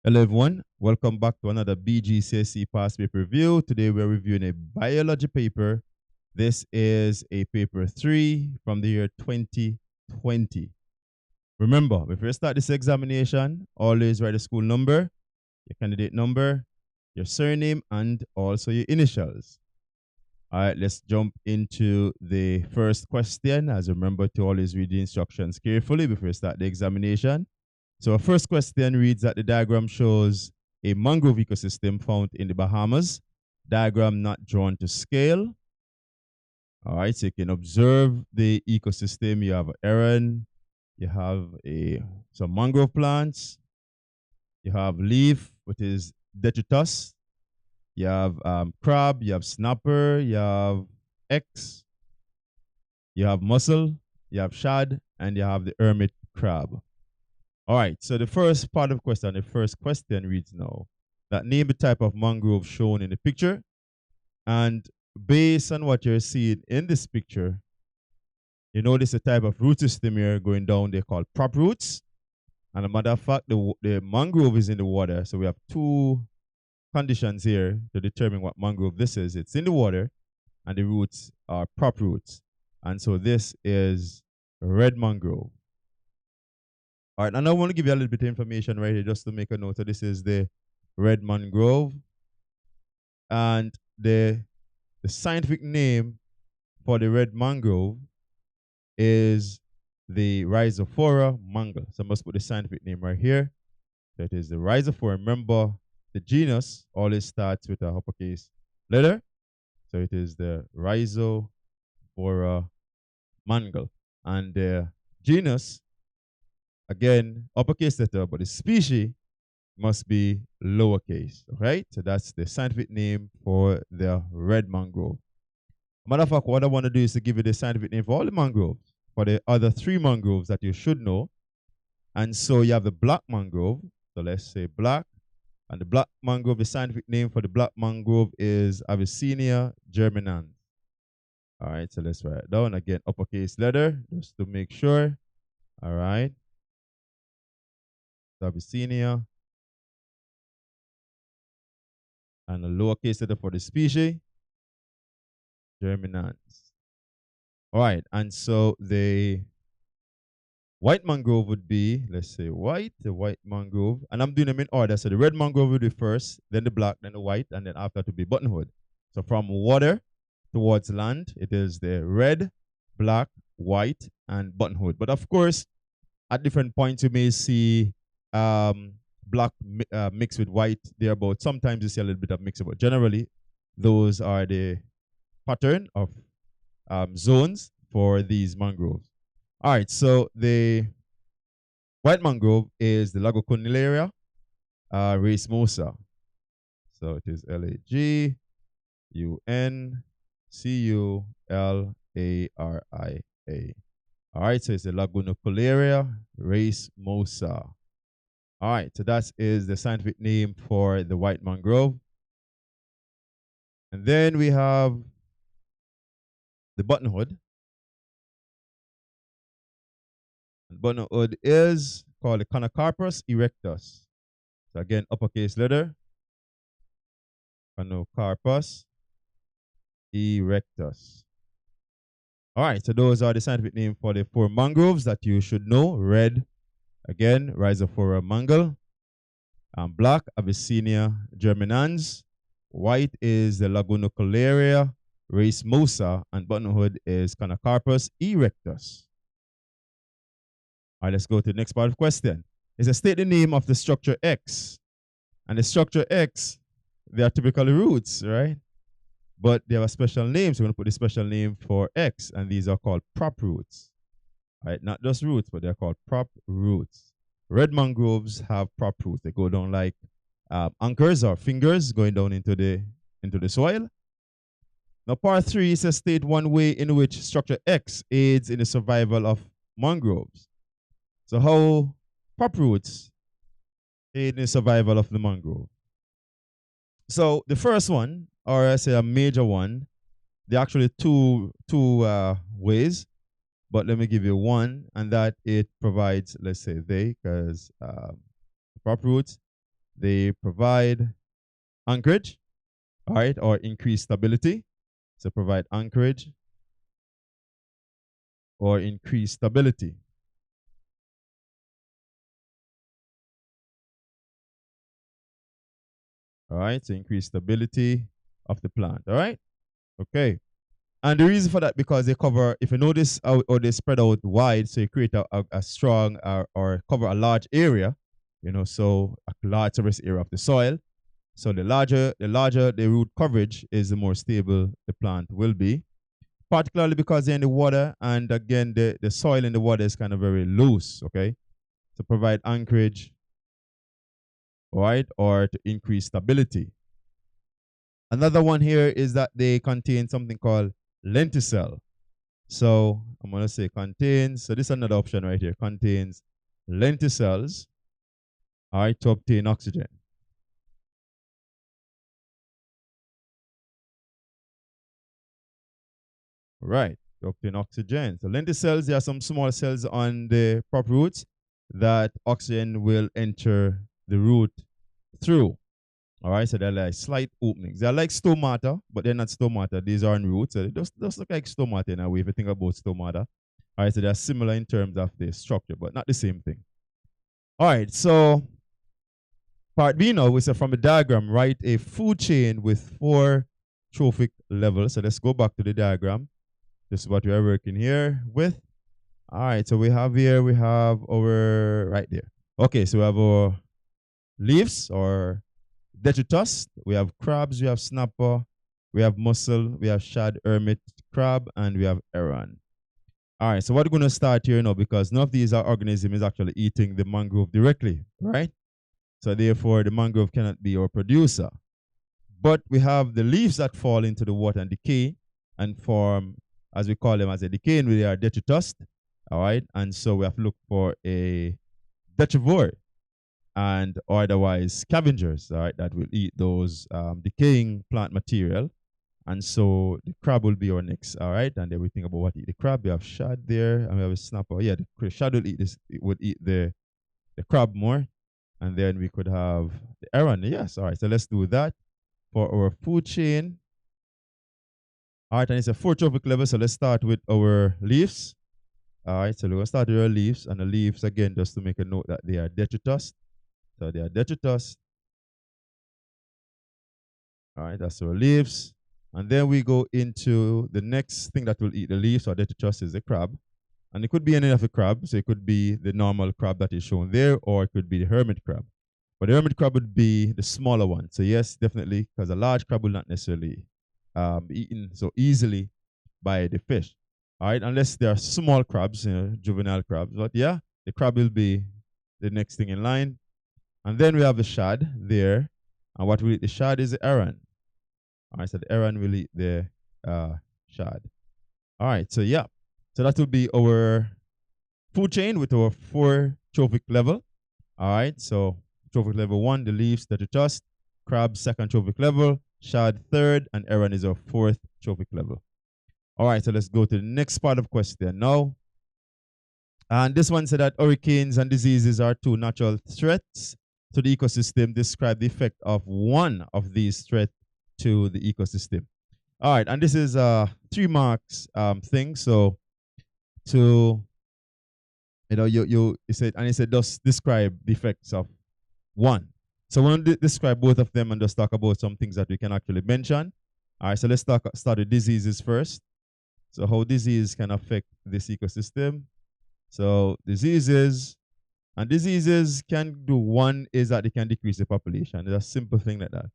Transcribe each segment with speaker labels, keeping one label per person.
Speaker 1: Hello everyone, welcome back to another BGCSE past paper review. Today we're reviewing a biology paper. This is a paper 3 from the year 2020. Remember, before you start this examination, always write the school number, your candidate number, your surname, and also your initials. All right, let's jump into the first question. As remember to always read the instructions carefully before you start the examination. So our first question reads that the diagram shows a mangrove ecosystem found in the Bahamas. Diagram not drawn to scale. All right, so you can observe the ecosystem. You have heron, you have some mangrove plants, you have leaf, which is detritus, you have crab, you have snapper, you have X, you have mussel, you have shad, and you have the hermit crab. All right, so the first part of the first question reads now that name the type of mangrove shown in the picture. And based on what you're seeing in this picture, you notice a type of root system here going down, they're called prop roots. And a matter of fact, the mangrove is in the water. So we have two conditions here to determine what mangrove this is. It's in the water, and the roots are prop roots. And so this is red mangrove. All right, and I want to give you a little bit of information right here just to make a note. So this is the red mangrove, and the scientific name for the red mangrove is the Rhizophora mangle. So I must put the scientific name right here. That is the Rhizophora. Remember, the genus always starts with a uppercase letter. So it is the Rhizophora mangle. And the genus, again, uppercase letter, but the species must be lowercase, right? So that's the scientific name for the red mangrove. Matter of fact, what I want to do is to give you the scientific name for all the mangroves, for the other three mangroves that you should know. And so you have the black mangrove. So let's say black. And the black mangrove, the scientific name for the black mangrove is Avicennia germinans. All right, so let's write it down again, uppercase letter, just to make sure. All right. Avicennia. And a lowercase letter for the species, germinans. All right, and so the white mangrove would be, let's say white, the white mangrove, and I'm doing them in order. So the red mangrove would be first, then the black, then the white, and then after to be buttonwood. So from water towards land, it is the red, black, white, and buttonwood. But of course, at different points, you may see black mixed with white thereabout. Sometimes you see a little bit of mix, but generally, those are the pattern of zones for these mangroves. All right, so the white mangrove is the Lagocunillaria racemosa. So it is Laguncularia. All right, so it's the Lagocunillaria racemosa. All right, so that is the scientific name for the white mangrove. And then we have the buttonwood. And buttonwood is called the Conocarpus erectus. So again, uppercase letter, Conocarpus erectus. All right, so those are the scientific name for the four mangroves that you should know. Red, again, Rhizophora mangle. Black, Avicennia germinans. White is the Lagocunillaria racemosa, and buttonwood is Conocarpus erectus. All right, let's go to the next part of the question. It's a state the name of the structure X. And the structure X, they are typically roots, right? But they have a special name, so we're going to put the special name for X, and these are called prop roots. All right, not just roots, but they're called prop roots. Red mangroves have prop roots. They go down like anchors or fingers going down into the soil. Now, part 3 is a state one way in which structure X aids in the survival of mangroves. So how prop roots aid in the survival of the mangrove? So the first one, or I say a major one, there are actually two ways, but let me give you one, and that it provides, let's say because prop roots, they provide anchorage, all right, or increased stability. So provide anchorage or increased stability. All right, so increase stability of the plant. All right, okay. And the reason for that, because they cover, if you notice how they spread out wide, so you create a strong or cover a large area, you know, so a large surface area of the soil. So the larger the root coverage is, the more stable the plant will be, particularly because they're in the water, and again, the soil in the water is kind of very loose, okay? To provide anchorage, all right, or to increase stability. Another one here is that they contain something called lenticel. So I'm going to say contains, so this is another option right here, contains lenticels, all right, to obtain oxygen. Right, to obtain oxygen. So lenticels, there are some small cells on the prop roots that oxygen will enter the root through. All right, so they're like slight openings. They're like stomata, but they're not stomata. These are in roots. So they just look like stomata in a way if you think about stomata. All right, so they're similar in terms of the structure, but not the same thing. All right, so part B now is from the diagram, write a food chain with 4 trophic levels. So let's go back to the diagram. This is what we are working here with. All right, so we have our, right there. Okay, so we have our leaves or detritus. We have crabs, we have snapper, we have mussel, we have shad, hermit, crab, and we have heron. All right, so we're going to start here now, because none of these organisms is actually eating the mangrove directly, right? So therefore, the mangrove cannot be our producer. But we have the leaves that fall into the water and decay and form, as we call them, as a decay, and they are detritus. All right, and so we have to look for a detrivore and or otherwise scavengers, all right, that will eat those decaying plant material. And so the crab will be our next, all right. And then we think about what eat the crab. We have shad there, and we have a snapper. Yeah, the shad will eat this. It would eat the crab more, and then we could have the heron. Yes, all right. So let's do that for our food chain. All right, and it's a 4 trophic level. So let's start with our leaves. All right, so we're gonna start with our leaves, and the leaves again, just to make a note that they are detritus. So they are detritus. All right, that's our leaves. And then we go into the next thing that will eat the leaves or detritus is the crab. And it could be any of the crabs. So it could be the normal crab that is shown there, or it could be the hermit crab. But the hermit crab would be the smaller one. So yes, definitely, because a large crab will not necessarily be eaten so easily by the fish. All right, unless they are small crabs, you know, juvenile crabs. But yeah, the crab will be the next thing in line. And then we have the shad there. And what will eat the shad is the heron. All right, so the heron will eat the shad. All right, so yeah. So that will be our food chain with our 4 trophic level. All right, so trophic level 1, the leaves, detritus, crab, 2nd trophic level, shad, 3rd, and heron is our 4th trophic level. All right, so let's go to the next part of question now. And this one said that hurricanes and diseases are 2 natural threats to the ecosystem. Describe the effect of one of these threats to the ecosystem. All right, and this is a 3 marks thing. So to you said, and he said just describe the effects of one. So we're going to describe both of them and just talk about some things that we can actually mention. All right, so let's start with diseases first. So how disease can affect this ecosystem. So diseases can do, one is that they can decrease the population. It's a simple thing like that.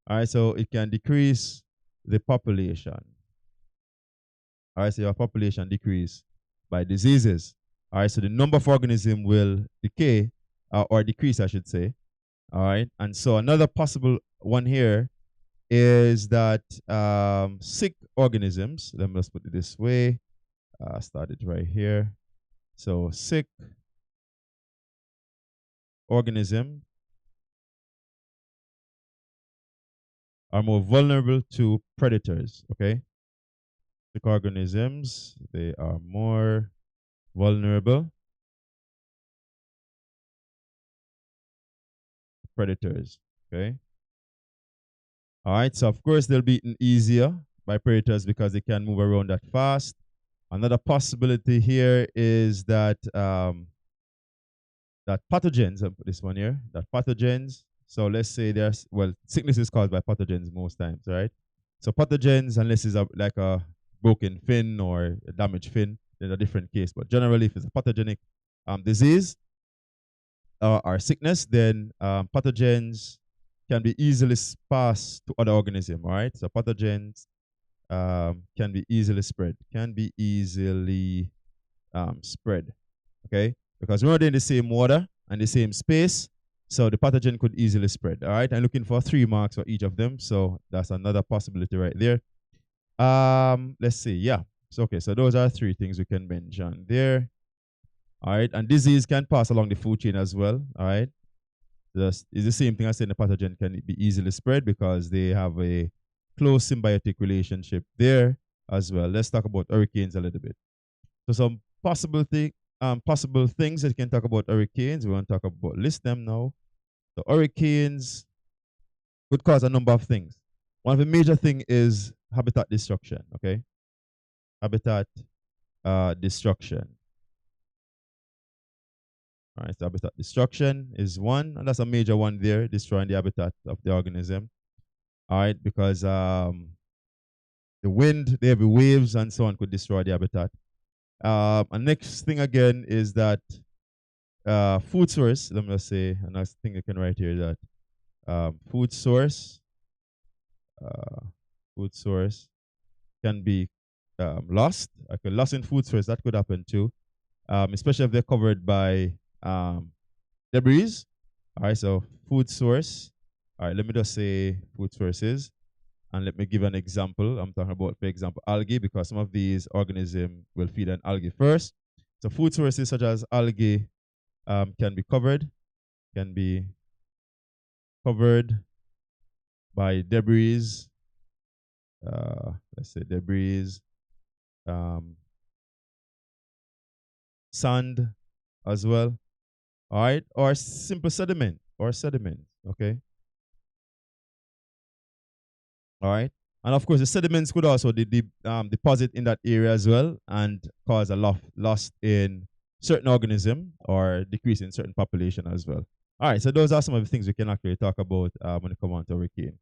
Speaker 1: All right, so it can decrease the population. All right, so your population decrease by diseases. All right, so the number of organisms will decay or decrease, I should say. All right, and so another possible one here is that sick organisms, let me just put it this way, start it right here. So sick organism are more vulnerable to predators, okay? Sick organisms, they are more vulnerable to predators. Okay. All right. So of course they'll be eaten easier by predators because they can move around that fast. Another possibility here is that that pathogens. I'll put this one here. That pathogens. So let's say there's sickness is caused by pathogens most times, right? So pathogens, unless it's like a broken fin or a damaged fin, then a different case. But generally, if it's a pathogenic disease or sickness, then pathogens can be easily passed to other organisms, right? So pathogens can be easily spread, spread, okay? Because we're in the same water and the same space, so the pathogen could easily spread, all right? I'm looking for 3 marks for each of them, so that's another possibility right there. Let's see, yeah. So, okay, so those are 3 things we can mention there. All right, and disease can pass along the food chain as well. All right, it's the same thing as saying the pathogen can be easily spread because they have a close symbiotic relationship there as well. Let's talk about hurricanes a little bit. So some possible things that you can talk about hurricanes. We want to talk about list them now. So hurricanes could cause a number of things. One of the major thing is habitat destruction. Okay, habitat destruction. All right, so habitat destruction is one, and that's a major one there, destroying the habitat of the organism. All right, because the wind, the heavy waves, and so on could destroy the habitat. And next thing again is that food source. Let me just say another thing I can write here that food source, uh, food source can be lost. Okay, loss in food source that could happen too, especially if they're covered by debris. All right, so food source. All right, let me just say food sources. And let me give an example. I'm talking about, for example, algae, because some of these organisms will feed on algae first. So food sources such as algae can be covered by debris. Let's say debris, sand as well. All right, or simple sediment Okay. All right. And of course, the sediments could also deposit in that area as well and cause a loss in certain organism or decrease in certain population as well. All right, so those are some of the things we can actually talk about when it comes on to hurricane.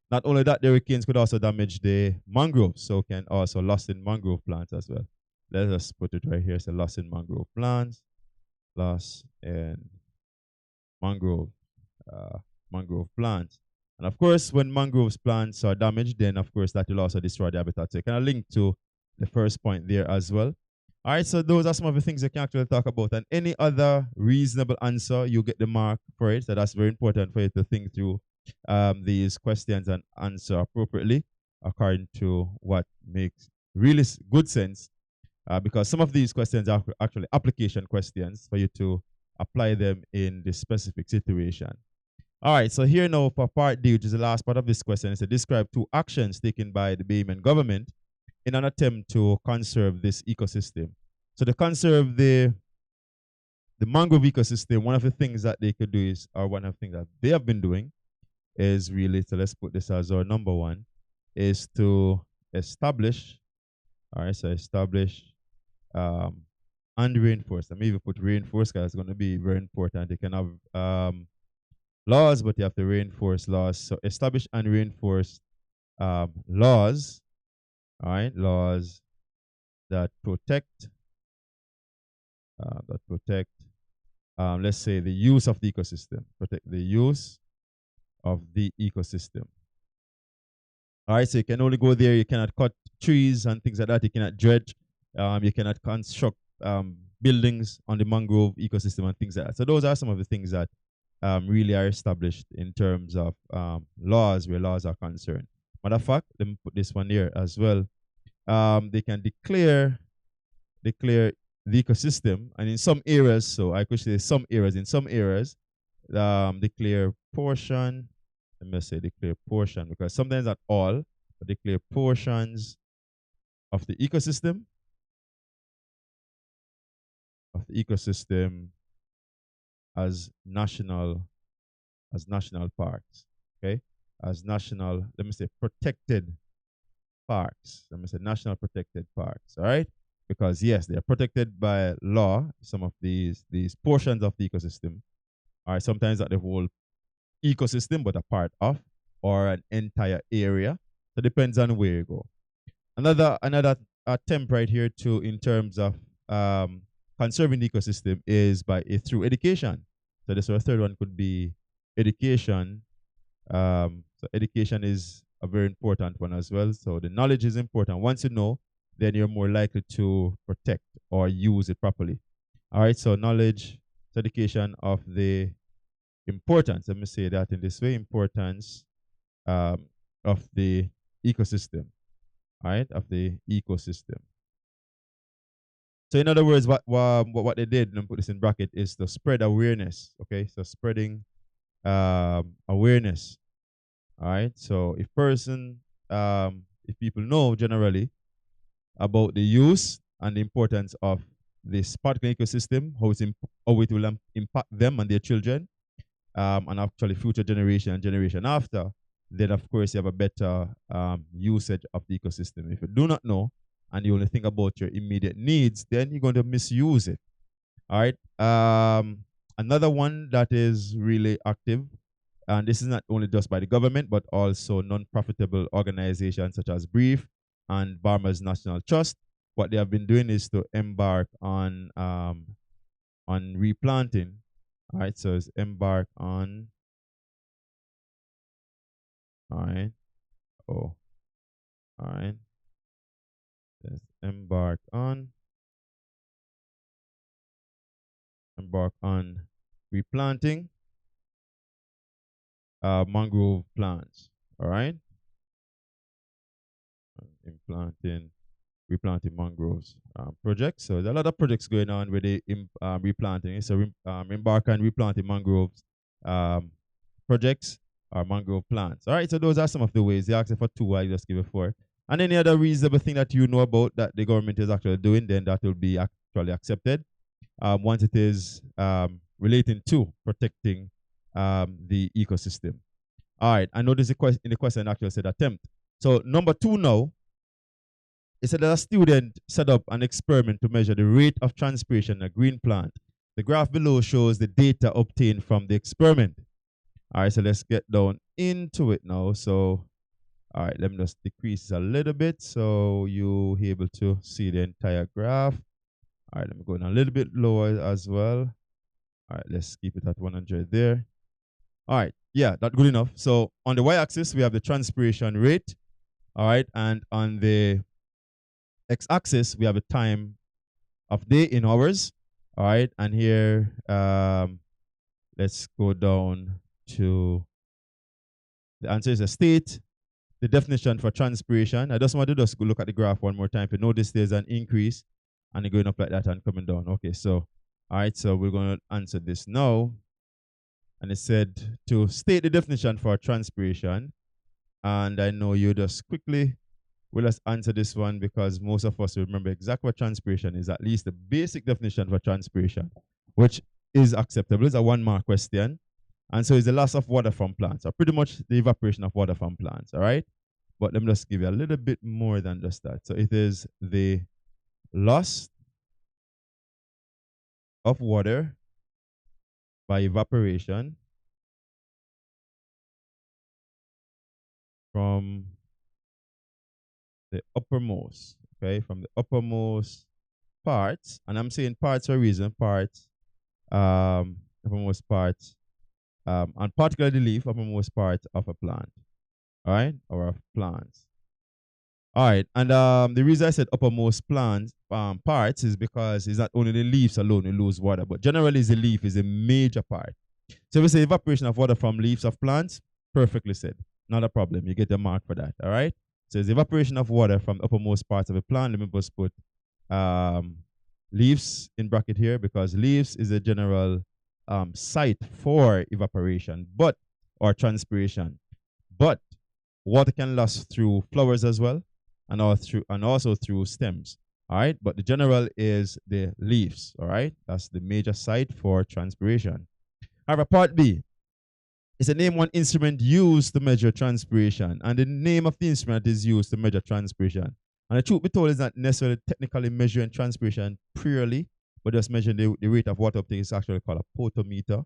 Speaker 1: Not only that, the hurricanes could also damage the mangroves, so can also loss in mangrove plants as well. Let us put it right here. So loss in mangrove plants, loss in mangrove mangrove plants. And of course, when mangrove plants are damaged, then of course that will also destroy the habitat. So you can link to the first point there as well. All right, so those are some of the things you can actually talk about. And any other reasonable answer, you get the mark for it. So that's very important for you to think through these questions and answer appropriately according to what makes really good sense. Because some of these questions are actually application questions for you to apply them in the specific situation. All right, so here now for part D, which is the last part of this question, is to describe 2 actions taken by the Bahamian government in an attempt to conserve this ecosystem. So to conserve the mangrove ecosystem, one of the things that they could do is, or one of the things that they have been doing is really, so let's put this as our number 1, is to establish, all right, so establish and reinforce. I may even put reinforce because it's going to be very important. You can have laws, but you have to reinforce laws. So establish and reinforce laws, all right, laws that protect, let's say the use of the ecosystem, protect the use of the ecosystem. All right, so you can only go there. You cannot cut trees and things like that. You cannot dredge. You cannot construct buildings on the mangrove ecosystem and things like that. So those are some of the things that really are established in terms of laws where laws are concerned. Matter of fact, let me put this one here as well. They can declare the ecosystem, and in some areas, so I could say in some areas, declare portion. Let me say declare portion because sometimes not all, but declare portions of the ecosystem as national as national parks. Okay, as national, let me say, protected parks. Let me say national protected parks. All right, because yes, they are protected by law. Some of these portions of the ecosystem. All right, sometimes not the whole ecosystem, but a part of or an entire area. So it depends on where you go. Another attempt right here to in terms of conserving the ecosystem is by through education. So this our third one could be education. So education is a very important one as well. So the knowledge is important. Once you know, then you're more likely to protect or use it properly. All right. So knowledge, education of the importance. Let me say that in this way: importance um, of the ecosystem. All right, of the ecosystem. So in other words, what they did, and put this in bracket, is to spread awareness. Okay, so spreading awareness. All right. So if people know generally about the use and the importance of this particular ecosystem, how it will impact them and their children, and actually future generation and generation after, then of course you have a better usage of the ecosystem. If you do not know and you only think about your immediate needs, then you're going to misuse it. All right. Another one that is really active, and this is not only just by the government, but also non-profitable organizations such as Brief and Barmer's National Trust. What they have been doing is to embark on replanting. All right, so it's embark on. All right. Oh, all right. Let's embark on replanting mangrove plants. All right. Replanting mangroves projects. So there's a lot of projects going on where they replanting. So embark on replanting mangroves projects or mangrove plants. All right. So those are some of the ways. They asked for two. I just give it four. And any other reasonable thing that you know about that the government is actually doing, then that will be actually accepted. Once it is relating to protecting the ecosystem. All right, I know this in the question actually said attempt. So number two now, it said that a student set up an experiment to measure the rate of transpiration in a green plant. The graph below shows the data obtained from the experiment. All right, so let's get down into it now. So, all right, let me just decrease a little bit so you're able to see the entire graph. All right, let me go in a little bit lower as well. All right, let's keep it at 100 there. All right, yeah, that's good enough. So on the y-axis, we have the transpiration rate. All right, and on the x-axis, we have the time of day in hours. All right, and here, let's go down to the answer is a state. The definition for transpiration. I just want to just go look at the graph one more time. If you notice, there's an increase and it's going up like that and coming down. Okay, so, all right, so we're going to answer this now. And it said to state the definition for transpiration. And I know you just quickly will just answer this one because most of us remember exactly what transpiration is, at least the basic definition for transpiration, which is acceptable. It's a 1 mark question. And so it's the loss of water from plants, or pretty much the evaporation of water from plants, all right? But let me just give you a little bit more than just that. So it is the loss of water by evaporation from the uppermost, okay, from the uppermost parts, and I'm saying parts for a reason, parts, uppermost parts, and particularly the leaf, uppermost part of a plant, all right, or of plants. All right, and the reason I said uppermost plants parts is because it's not only the leaves alone who lose water, but generally the leaf is a major part. So if we say evaporation of water from leaves of plants, perfectly said, not a problem. You get a mark for that. All right. So it's evaporation of water from the uppermost parts of a plant. Let me just put leaves in bracket here because leaves is a general site for evaporation, or transpiration. But water can last through flowers as well, and also through stems. All right, but the general is the leaves. All right, that's the major site for transpiration. However, part B, It's a name one instrument used to measure transpiration, and the name of the instrument is used to measure transpiration. And the truth be told is not necessarily technically measuring transpiration purely, but just measuring the rate of water uptake. Is actually called a photometer. All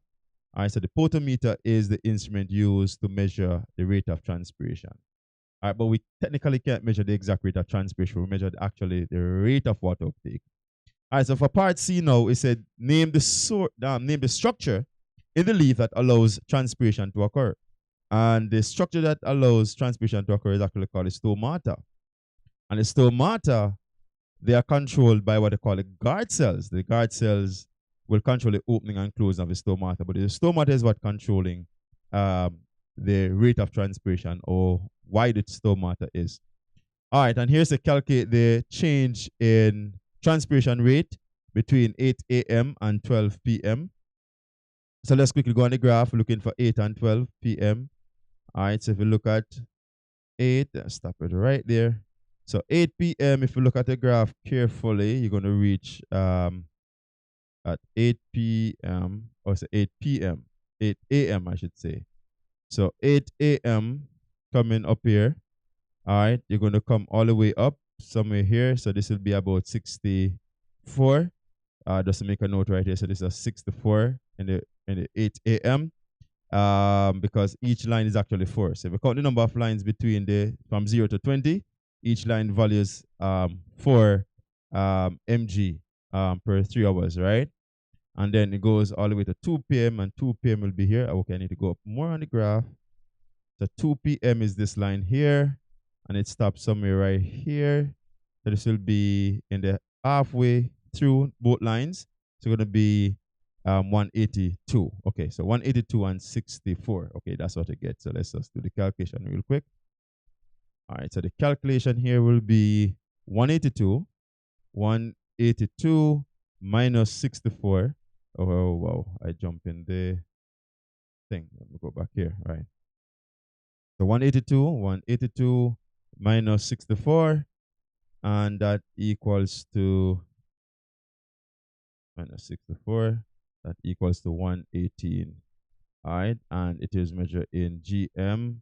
Speaker 1: right, so the photometer is the instrument used to measure the rate of transpiration. All right, but we technically can't measure the exact rate of transpiration. We measure actually the rate of water uptake. All right, so for part C now, it said name the structure in the leaf that allows transpiration to occur. And the structure that allows transpiration to occur is actually called the stomata. And the stomata, they are controlled by what they call the guard cells. The guard cells will control the opening and closing of the stomata, but the stomata is what controlling the rate of transpiration or why the stomata is. All right, and here's to calculate the change in transpiration rate between 8 a.m. and 12 p.m. So let's quickly go on the graph looking for 8 and 12 p.m. All right, so if you look at 8, stop it right there. So 8 p.m., if you look at the graph carefully, you're going to reach at 8 p.m. or so 8 p.m., 8 a.m., I should say. So 8 a.m. coming up here. All right, you're going to come all the way up somewhere here. So this will be about 64. Just to make a note right here. So this is 64 in the 8 a.m. Because each line is actually 4. So if we count the number of lines between from 0 to 20, each line values 4 mg per 3 hours, right? And then it goes all the way to 2 p.m. and 2 p.m. will be here. Okay, I need to go up more on the graph. So 2 p.m. is this line here, and it stops somewhere right here. So this will be in the halfway through both lines. So it's going to be 182. Okay, so 182 and 64. Okay, that's what I get. So let's just do the calculation real quick. All right, so the calculation here will be 182 minus 64. Oh, wow, I jump in the thing. Let me go back here, right? So 182 minus 64, and that equals to minus 64. That equals to 118. All right, and it is measured in GM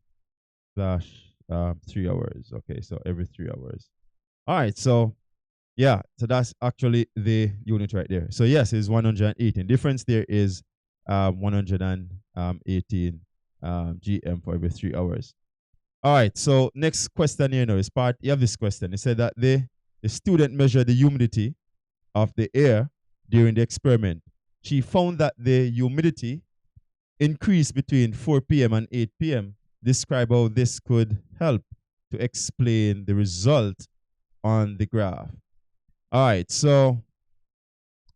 Speaker 1: slash 3 hours. Okay, so every 3 hours. All right, so yeah, so that's actually the unit right there. So yes, it's 118. Difference there is 118 GM for every 3 hours. All right, so next question here now is part. You have this question. It said that the student measured the humidity of the air during the experiment. She found that the humidity increased between 4 p.m. and 8 p.m. Describe how this could help to explain the result on the graph. All right, so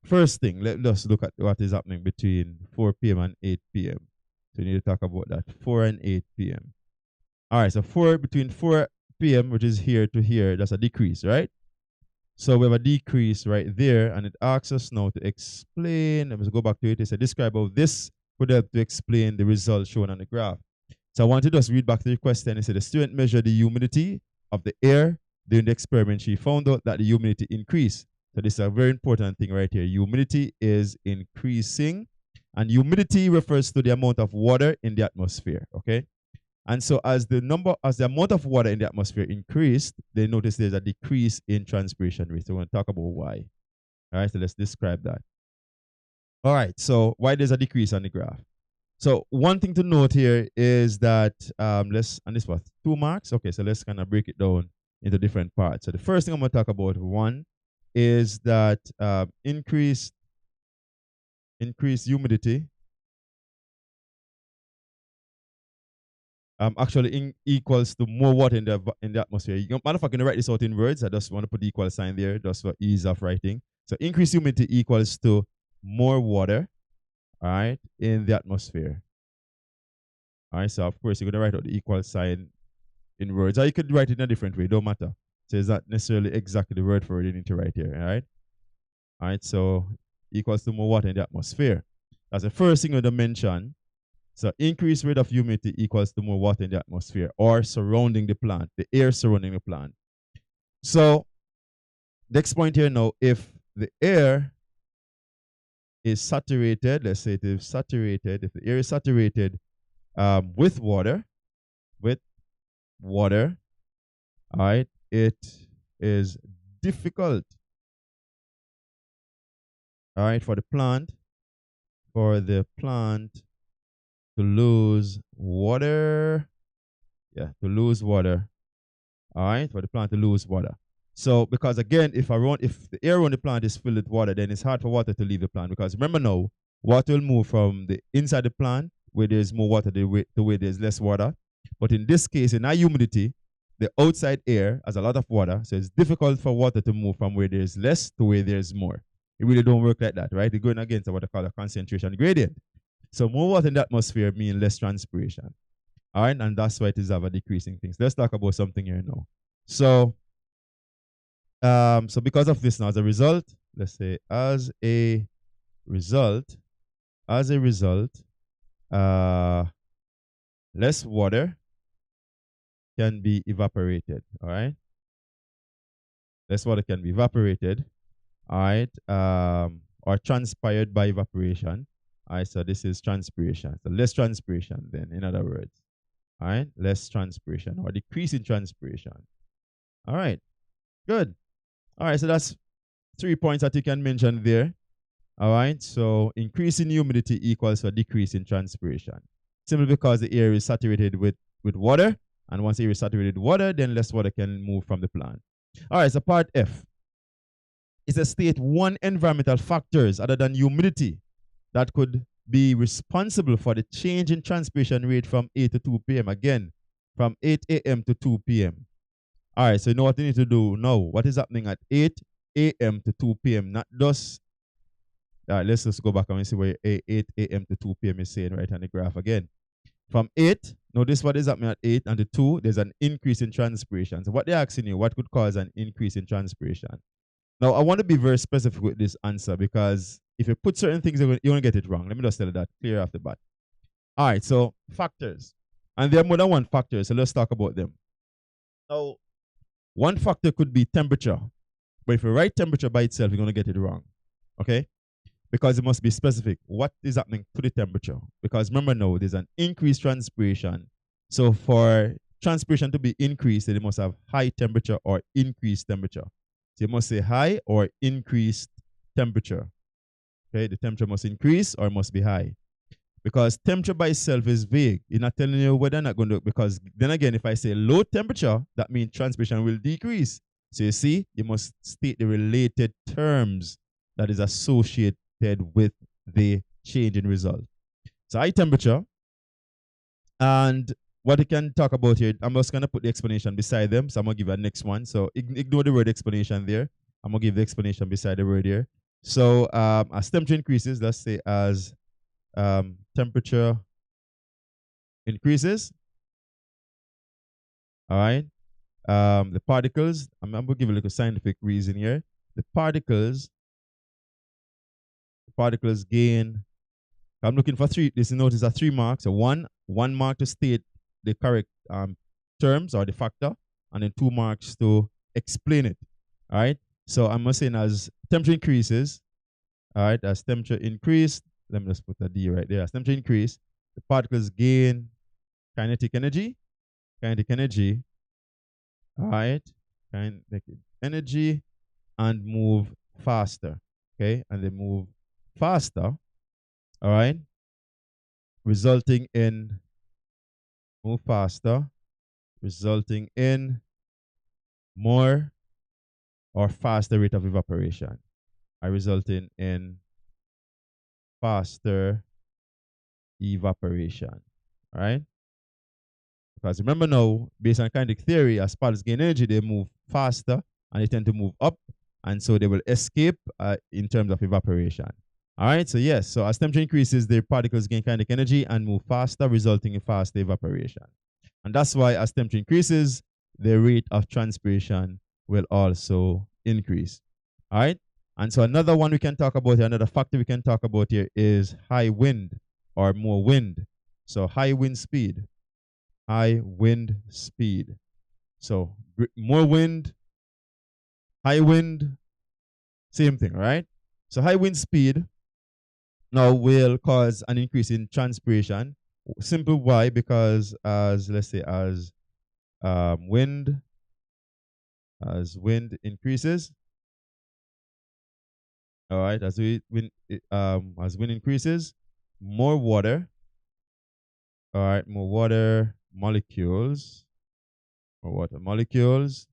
Speaker 1: first thing, let's look at what is happening between 4 p.m. and 8 p.m. So we need to talk about that, 4 and 8 p.m. All right, so between 4 p.m., which is here to here, that's a decrease, right? So we have a decrease right there, and it asks us now to explain. Let me go back to it. It said, describe how this would help to explain the results shown on the graph. So I want to just read back to the question. It said, the student measured the humidity of the air during the experiment. She found out that the humidity increased. So this is a very important thing right here. Humidity is increasing, and humidity refers to the amount of water in the atmosphere, okay? And so as the amount of water in the atmosphere increased, they notice there's a decrease in transpiration rate. So we're going to talk about why. All right, so let's describe that. All right, so why there's a decrease on the graph. So one thing to note here is that, and this was 2 marks. Okay, so let's kind of break it down into different parts. So the first thing I'm going to talk about, one, is that increased humidity actually equals to more water in the atmosphere. Matter of fact, I'm going to write this out in words. I just want to put the equal sign there just for ease of writing. So increased humidity equals to more water, all right, in the atmosphere. All right, so of course you're going to write out the equal sign in words, or you could write it in a different way, don't matter. So it's not necessarily exactly the word for word you need to write here, all right? All right, so equals to more water in the atmosphere. That's the first thing we're going to mention. So increased rate of humidity equals to more water in the atmosphere or surrounding the plant, the air surrounding the plant. So next point here now, if the air is saturated, let's say it is saturated, if the air is saturated with water, with water, all right, it is difficult, all right, for the plant to lose water. Yeah, to lose water. All right, for the plant to lose water. So because again, if the air on the plant is filled with water, then it's hard for water to leave the plant. Because remember now, water will move from the inside the plant where there's more water to where there's less water. But in this case, in high humidity, the outside air has a lot of water, so it's difficult for water to move from where there's less to where there's more. It really don't work like that, right? It's going against what I call a concentration gradient. So more water in the atmosphere means less transpiration. All right, and that's why it is have a decreasing things. Let's talk about something here now. So, so because of this now, as a result, let's say as a result, less water can be evaporated. All right, less water can be evaporated. All right, or transpired by evaporation. All right, so this is transpiration. So less transpiration then, in other words. All right, less transpiration or decrease in transpiration. All right, good. All right, so that's 3 points that you can mention there. All right, so increase in humidity equals a decrease in transpiration. Simply because the air is saturated with water, and once the air is saturated with water, then less water can move from the plant. All right, so part F. It's a state one environmental factors other than humidity that could be responsible for the change in transpiration rate from 8 to 2 p.m. Again, from 8 a.m. to 2 p.m. All right, so you know what you need to do now. What is happening at 8 a.m. to 2 p.m.? Not just, all right, let's just go back and see where 8 a.m. to 2 p.m. is saying right on the graph again. From 8, notice what is happening at 8 and to 2, there's an increase in transpiration. So what they're asking you, what could cause an increase in transpiration? Now, I want to be very specific with this answer because if you put certain things, you're going to get it wrong. Let me just tell you that clear off the bat. All right, so factors. And there are more than one factor, so let's talk about them. Now, one factor could be temperature. But if you write temperature by itself, you're going to get it wrong. Okay? Because it must be specific. What is happening to the temperature? Because remember now, there's an increased transpiration. So for transpiration to be increased, it must have high temperature or increased temperature. So you must say high or increased temperature. Okay, the temperature must increase or it must be high. Because temperature by itself is vague. It's not telling you whether or not going to, because then again, if I say low temperature, that means transpiration will decrease. So you see, you must state the related terms that is associated with the change in result. So high temperature, and what you can talk about here, I'm just going to put the explanation beside them. So I'm going to give a next one. So ignore the word explanation there. I'm going to give the explanation beside the word here. So as temperature increases, let's say as temperature increases, all right, the particles, I'm going to give a little scientific reason here. The particles gain, I'm looking for three, this notice are 3 marks. So one mark to state the correct terms or the factor, and then 2 marks to explain it. All right. So I'm saying as temperature increases, all right, as temperature increase, let me just put a D right there. As temperature increase, the particles gain kinetic energy, all right, kinetic energy, and move faster. Okay, and they move faster, all right, resulting in more or faster rate of evaporation, resulting in faster evaporation. All right? Because remember now, based on kinetic theory, as particles gain energy, they move faster and they tend to move up, and so they will escape in terms of evaporation. All right, so yes, so as temperature increases, the particles gain kinetic energy and move faster, resulting in faster evaporation. And that's why as temperature increases, the rate of transpiration will also increase. All right, and so another one we can talk about here, another factor we can talk about here is high wind or more wind. So high wind speed. So more wind, high wind, same thing, right? So high wind speed now will cause an increase in transpiration, Simple why? Because as let's say um, wind wind increases, all right, as wind increases, more water, all right, more water molecules, more water molecules,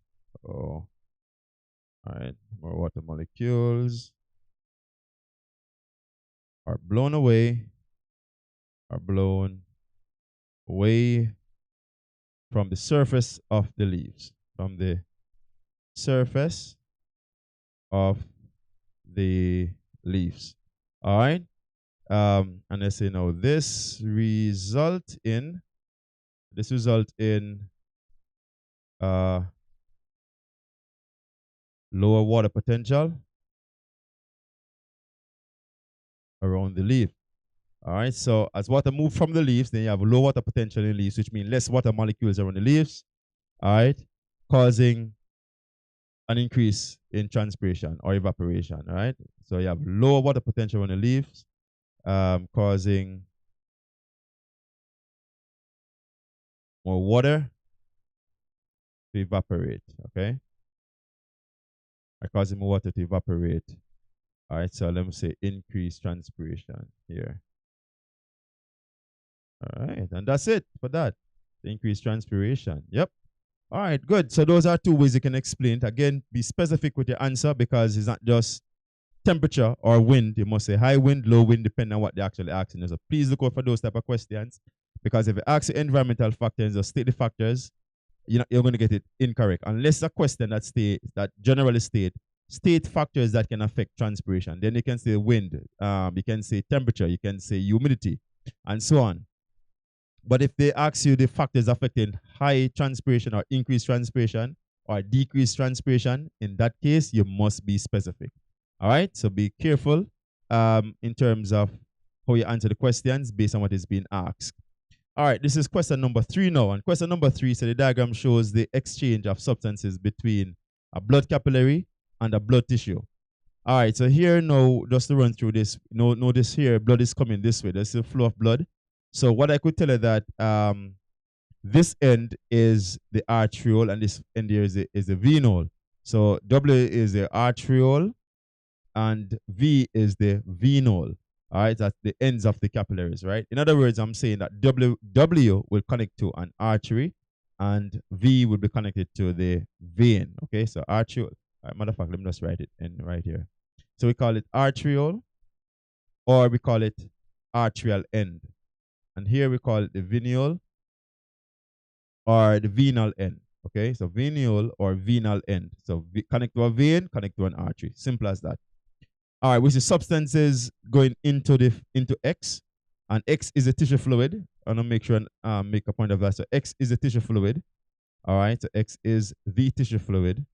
Speaker 1: oh, all right, more water molecules are blown away, are blown away from the surface of the leaves, from the surface of the leaves. All right. And let's say now this result in uh, lower water potential around the leaf. All right. So as water moves from the leaves, then you have low water potential in the leaves, which means less water molecules around the leaves. All right, causing an increase in transpiration or evaporation. All right. So you have lower water potential on the leaves, causing more water to evaporate. Okay. Causing more water to evaporate. All right. So let me say increased transpiration here. All right. And that's it for that. The increased transpiration. Yep. All right. Good. So those are two ways you can explain it. Again, be specific with your answer because it's not just temperature or wind. You must say high wind, low wind, depending on what they're actually asking. So please look out for those type of questions because if you ask the environmental factors or state the factors, you're going to get it incorrect unless a question that generally state factors that can affect transpiration. Then you can say wind, you can say temperature, you can say humidity, and so on. But if they ask you the factors affecting high transpiration or increased transpiration or decreased transpiration, in that case, you must be specific. All right, so be careful in terms of how you answer the questions based on what is being asked. All right, this is question number 3 now. And question number 3, so the diagram shows the exchange of substances between a blood capillary and a blood tissue. All right, so here now, just to run through this, notice here, blood is coming this way. There's a flow of blood. So what I could tell you that this end is the arteriole and this end here is the venule. So W is the arteriole and V is the venule. All right, that's the ends of the capillaries, right? In other words, I'm saying that W will connect to an artery and V will be connected to the vein. Okay, so arteriole. Matter of fact, let me just write it in right here. So we call it arteriole or we call it arterial end. And here we call it the venule or the venal end. Okay, so venule or venal end. So connect to a vein, connect to an artery. Simple as that. All right, which is substances going into X, and X is a tissue fluid. I'm gonna make sure and make a point of that. So X is a tissue fluid. All right, so X is the tissue fluid,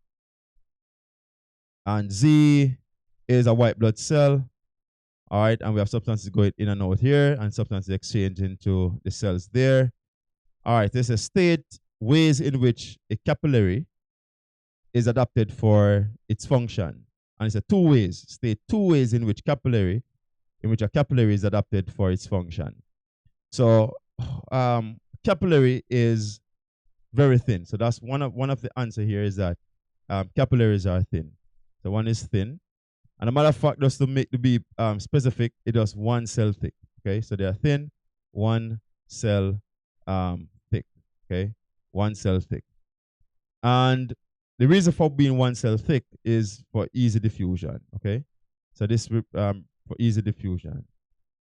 Speaker 1: and Z is a white blood cell. All right, and we have substances going in and out here, and substances exchange into the cells there. All right, there's a state ways in which a capillary is adapted for its function. And it's a two ways in which a capillary is adapted for its function. So capillary is very thin. So that's one of the answer here is that capillaries are thin. So one is thin. And a matter of fact, just to be specific, it is one cell thick. Okay, so they are thin, one cell thick. Okay, one cell thick. And the reason for being one cell thick is for easy diffusion. Okay, so this for easy diffusion.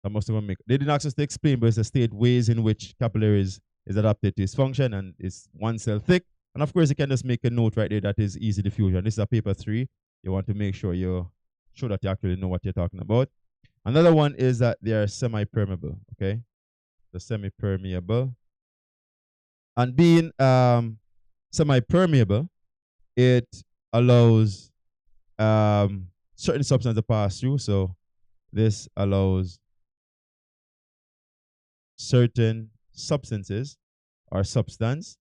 Speaker 1: I must have make. They didn't ask us to explain, but it's a state ways in which capillaries is adapted to its function, and it's one cell thick. And of course, you can just make a note right there that is easy diffusion. This is a paper 3. You want to make sure that you actually know what you're talking about. Another one is that they are semi-permeable. Okay, the semi-permeable, and being semi-permeable, it allows certain substances to pass through. So this allows certain substances or substance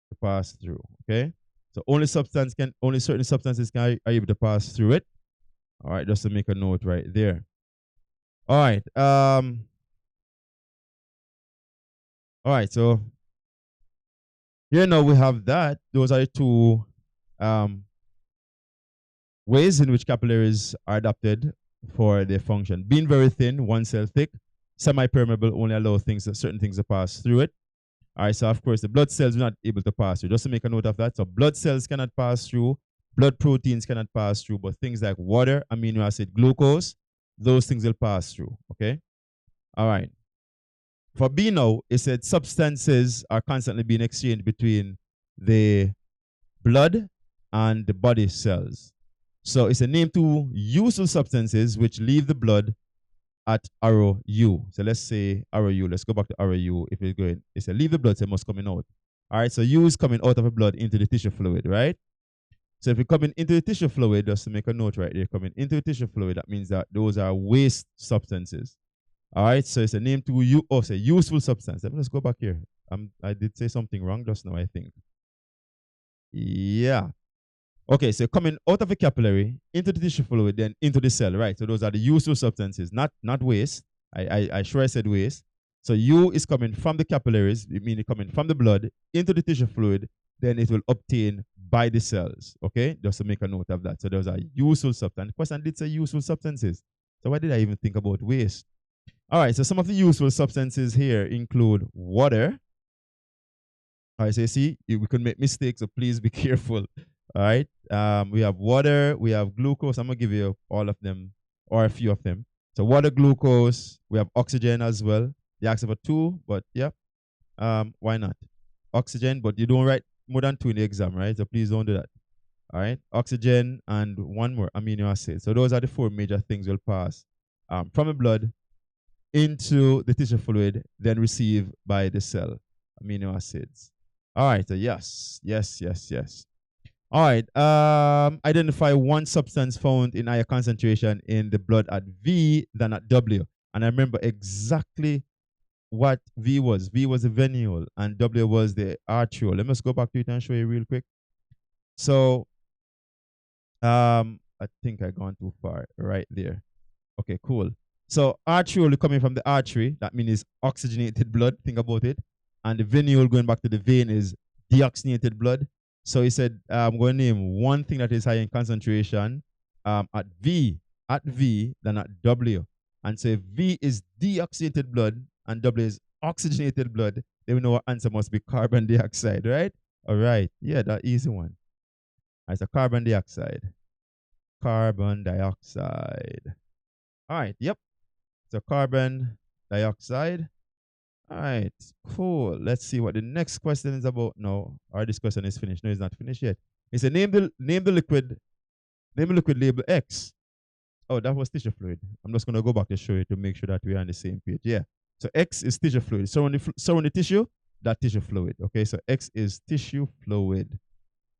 Speaker 1: to pass through. Okay, so only certain substances are able to pass through it. All right, just to make a note right there. All right. All right. So here now we have that. Those are the two um, ways in which capillaries are adapted for their function. Being very thin, one cell thick, semi-permeable, only allow certain things to pass through it. All right, so of course the blood cells are not able to pass through. Just to make a note of that. So blood cells cannot pass through, blood proteins cannot pass through, but things like water, amino acid, glucose, those things will pass through. Okay. All right. For B now, it said substances are constantly being exchanged between the blood and the body cells. So it's a name to useful substances which leave the blood at arrow U. So let's say arrow U. Let's go back to arrow U. If it's going, it's a leave the blood, so it must coming out. All right, so U is coming out of the blood into the tissue fluid, right? So if you're coming into the tissue fluid, just to make a note right there, coming into the tissue fluid, that means that those are waste substances. All right, so it's a name to you. Oh, say useful substance. Let's go back here. I did say something wrong just now, I think. Yeah. Okay, so coming out of a capillary into the tissue fluid, then into the cell, right? So those are the useful substances, not waste. I sure I said waste. So U is coming from the capillaries, it means coming from the blood into the tissue fluid, then it will obtain by the cells. Okay, just to make a note of that. So those are useful substances. The question did say useful substances. So why did I even think about waste? All right, so some of the useful substances here include water. All right, so you see, we can make mistakes, so please be careful. All right, we have water, we have glucose. I'm gonna give you all of them or a few of them. So water, glucose, we have oxygen as well. They asked for two, but yeah, why not? Oxygen, but you don't write more than two in the exam, right? So please don't do that. All right, oxygen and one more amino acid. So those are the four major things we'll pass from the blood into the tissue fluid, then receive by the cell, amino acids. All right, so yes. All right, identify one substance found in higher concentration in the blood at V than at W. And I remember exactly what V was. V was the venule and W was the arteriole. Let me just go back to it and show you real quick. So I think I gone too far right there. Okay, cool. So arteriole coming from the artery, that means oxygenated blood, think about it. And the venule going back to the vein is deoxygenated blood. So he said, I'm going to name one thing that is high in concentration at V than at W. And so if V is deoxygenated blood and W is oxygenated blood, then we know our answer must be carbon dioxide, right? All right. Yeah, that easy one. All right, so carbon dioxide. Carbon dioxide. All right, yep. So carbon dioxide. All right, cool. Let's see what the next question is about now. Or this question is finished. No, it's not finished yet. It's a name the liquid label X. Oh, that was tissue fluid. I'm just gonna go back to show you to make sure that we are on the same page. Yeah. So X is tissue fluid. So on the tissue, that tissue fluid. Okay, so X is tissue fluid.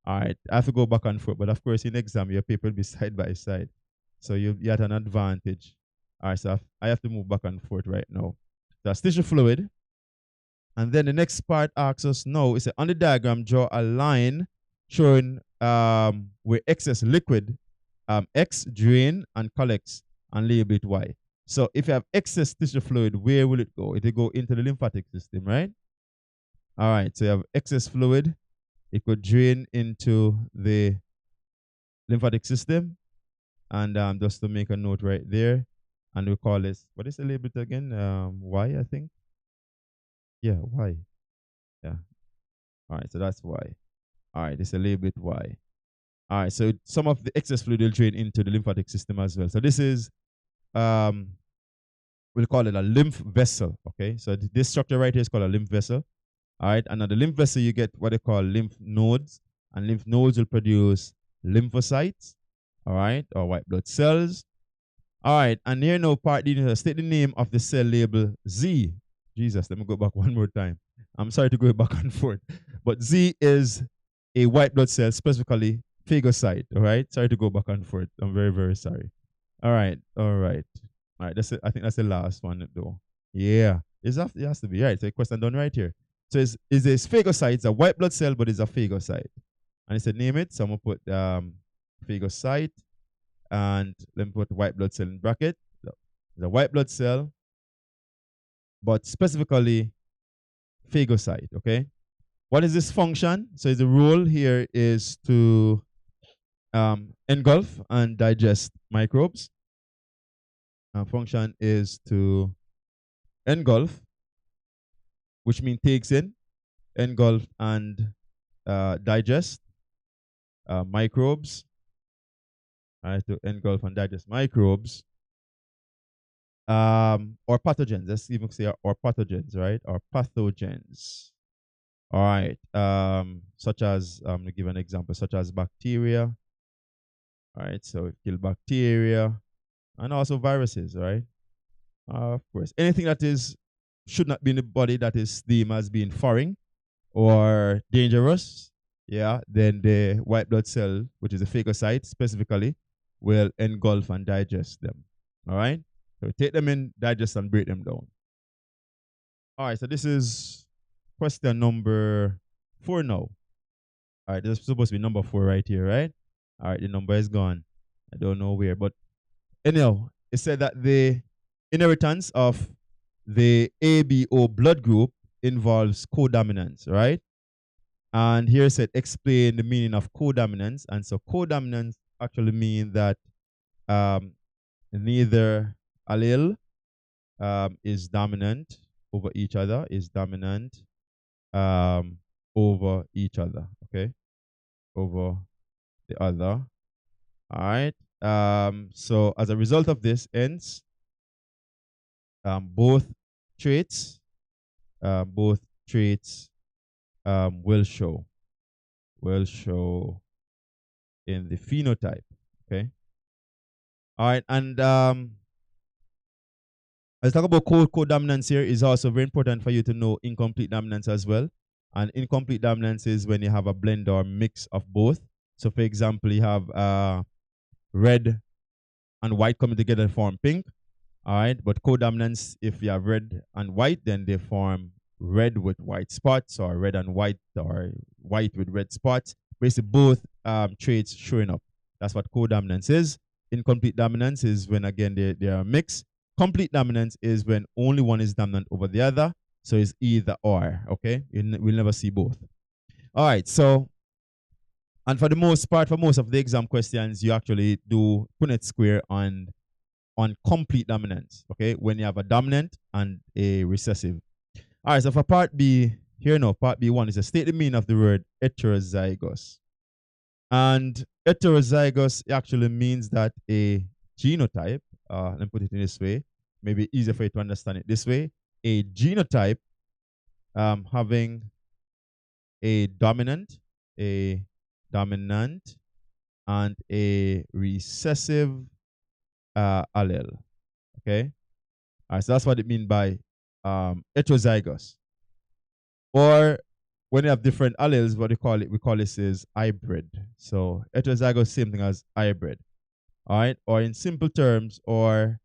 Speaker 1: All right, I have to go back and forth, but of course in exam your paper will be side by side. So you're at an advantage. All right, so I have to move back and forth right now. That's tissue fluid. And then the next part asks us now is on the diagram, draw a line showing where excess liquid, X drain and collects and label it Y. So if you have excess tissue fluid, where will it go? It will go into the lymphatic system, right? All right, so you have excess fluid. It could drain into the lymphatic system. And just to make a note right there, and we call this, what is the label again? Y, I think. Yeah, Y. Yeah. All right, so that's Y. All right, this is a label Y. All right, so some of the excess fluid will drain into the lymphatic system as well. So this is, we'll call it a lymph vessel. Okay, so this structure right here is called a lymph vessel. All right, and at the lymph vessel, you get what they call lymph nodes, and lymph nodes will produce lymphocytes, all right, or white blood cells. All right, and here now part D, state the name of the cell label Z. Jesus, let me go back one more time. I'm sorry to go back and forth, but Z is a white blood cell, specifically phagocyte, all right? Sorry to go back and forth. I'm very, very sorry. All right. That's it. I think that's the last one though. Yeah, it has to be, right? So a question done right here. So is this phagocyte? It's a white blood cell, but it's a phagocyte. And it said name it. So I'm gonna put phagocyte, and let me put white blood cell in bracket. It's a white blood cell, but specifically phagocyte, okay? What is this function? So the role here is to engulf and digest microbes. Function is to engulf, which means takes in, engulf and digest microbes. Right, to engulf and digest microbes. Or pathogens. Let's even say or pathogens, right? Or pathogens. All right. Such as to give an example, such as bacteria. All right, so it kill bacteria and also viruses, right? Of course, anything that is should not be in the body that is deemed as being foreign or dangerous, yeah, then the white blood cell, which is a phagocyte specifically, will engulf and digest them. All right, so take them in, digest and break them down. All right, so this is question number 4 now. All right, this is supposed to be number 4 right here, right? All right, the number is gone. I don't know where, but anyhow, it said that the inheritance of the ABO blood group involves codominance, right? And here it said explain the meaning of codominance. And so codominance actually means that neither allele is dominant over each other, is dominant over each other, okay? Over the other. All right. So as a result of this, hence, both traits will show in the phenotype. Okay. All right, and let's talk about codominance here. Is also very important for you to know incomplete dominance as well. And incomplete dominance is when you have a blend or mix of both. So, for example, you have red and white coming together to form pink. All right, but codominance, if you have red and white, then they form red with white spots, or red and white, or white with red spots. Basically, both traits showing up. That's what codominance is. Incomplete dominance is when, again, they are mixed. Complete dominance is when only one is dominant over the other. So it's either or, okay? We'll never see both. All right, so, and for the most part, for most of the exam questions, you actually do Punnett square on complete dominance, okay? When you have a dominant and a recessive. All right, so for part B, here now, part B1 is a state the meaning of the word heterozygous. And heterozygous actually means that a genotype, let me put it in this way, maybe easier for you to understand it this way, a genotype having a dominant, and a recessive allele. Okay? All right, so that's what it means by heterozygous. Or when you have different alleles, what we call this is hybrid. So heterozygous, same thing as hybrid. All right, or in simple terms, or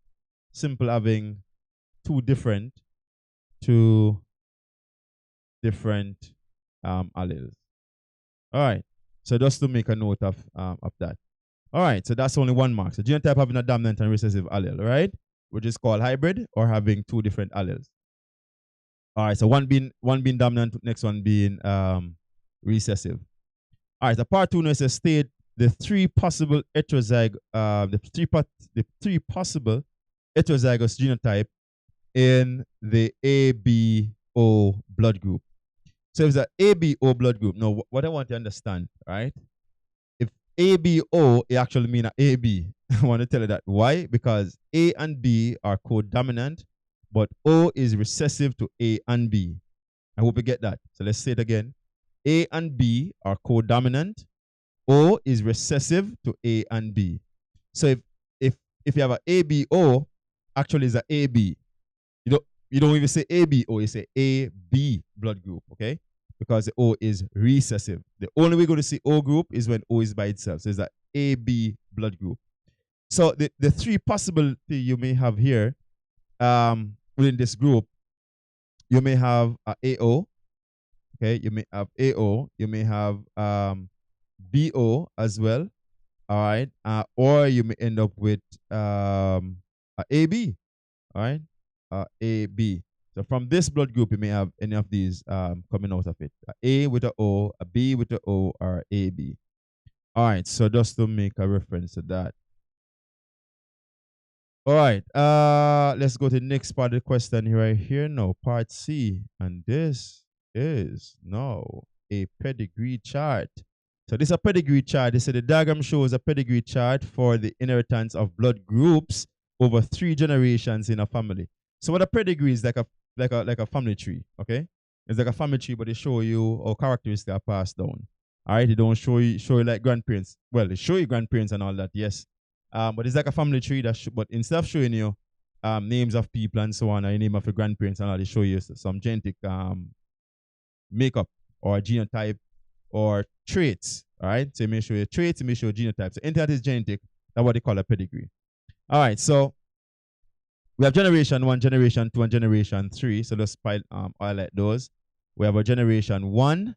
Speaker 1: simple having two different alleles. All right, so just to make a note of that. All right, so that's only one mark. So genotype having a dominant and recessive allele, right? Which is called hybrid, or having two different alleles. All right, so one being dominant, next one being recessive. All right, the part 2 is a state the three possible heterozygous genotype in the ABO blood group. So if it's an ABO blood group, now what I want to understand, right? If ABO, it actually means AB. I want to tell you that. Why? Because A and B are codominant, but O is recessive to A and B. I hope you get that. So let's say it again. A and B are codominant. O is recessive to A and B. So if you have an ABO, actually it's an AB. You don't even say ABO, you say AB blood group, okay? Because the O is recessive. The only way you're going to see O group is when O is by itself. So it's an AB blood group. So the three possibilities you may have here within this group, you may have AO, okay? You may have AO, you may have BO as well, all right? Or you may end up with AB. All right, AB. So from this blood group, you may have any of these coming out of it: A with a O, a B with a O, or AB. All right. So just to make a reference to that. All right. Let's go to the next part of the question right here now, part C, and this is now a pedigree chart. So this is a pedigree chart. They say the diagram shows a pedigree chart for the inheritance of blood groups over 3 generations in a family. So what a pedigree is like a family tree, okay? It's like a family tree, but they show you how characteristics are passed down. All right, they don't show you like grandparents. Well, they show you grandparents and all that, yes. But it's like a family tree but instead of showing you names of people and so on, or the name of your grandparents and all, they show you some genetic makeup or genotype or traits. All right, so it may show you traits, it may show you genotypes. So anything that is genetic, that's what they call a pedigree. All right, so we have generation 1, generation 2, and generation 3. So let's highlight those. We have a generation 1,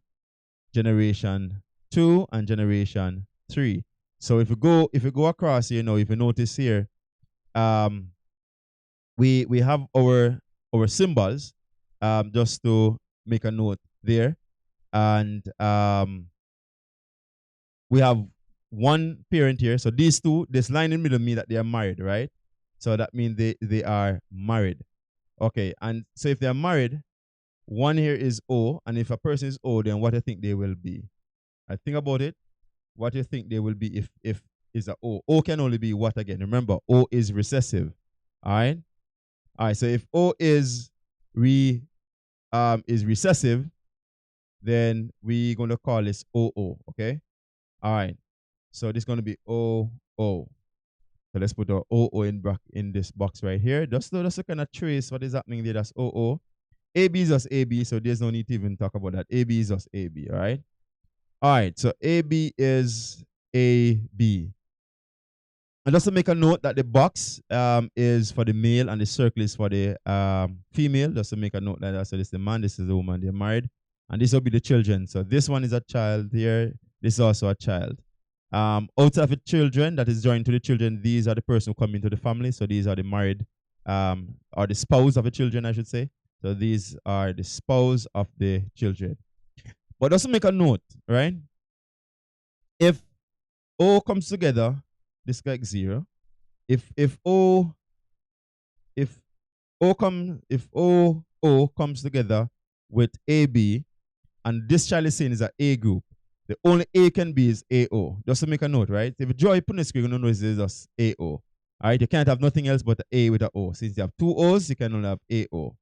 Speaker 1: generation 2, and generation 3. So if you go across here, if you notice here, we have our symbols, just to make a note there, and we have one parent here. So these two, this line in the middle mean that they are married, right? So that means they are married. Okay, and so if they are married, one here is O, and if a person is O, then what do you think they will be? I think about it. What do you think they will be if is a O? O can only be what again? Remember, O is recessive. All right. All right. So if O is recessive, then we're gonna call this OO. Okay. All right. So this is gonna be OO. So let's put our OO in this box right here. Just to kind of trace what is happening there. That's OO. AB is just AB, so there's no need to even talk about that. AB is just AB. All right. All right. So AB is AB. And just to make a note that the box is for the male and the circle is for the female. Just to make a note like that. So this is the man, this is the woman, they're married. And this will be the children. So this one is a child here. This is also a child. Outside of the children, that is joined to the children, these are the person who come into the family. So these are the married, or the spouse of the children, I should say. So these are the spouse of the children. But just to make a note, right? If O comes together, this is like 0. If O comes together with AB, and this child is saying is an A group, the only A can be is AO. Just to make a note, right? If you draw it on the screen, you know it's just AO. All right, you can't have nothing else but an A with an O. Since you have 2 O's, you can only have AO.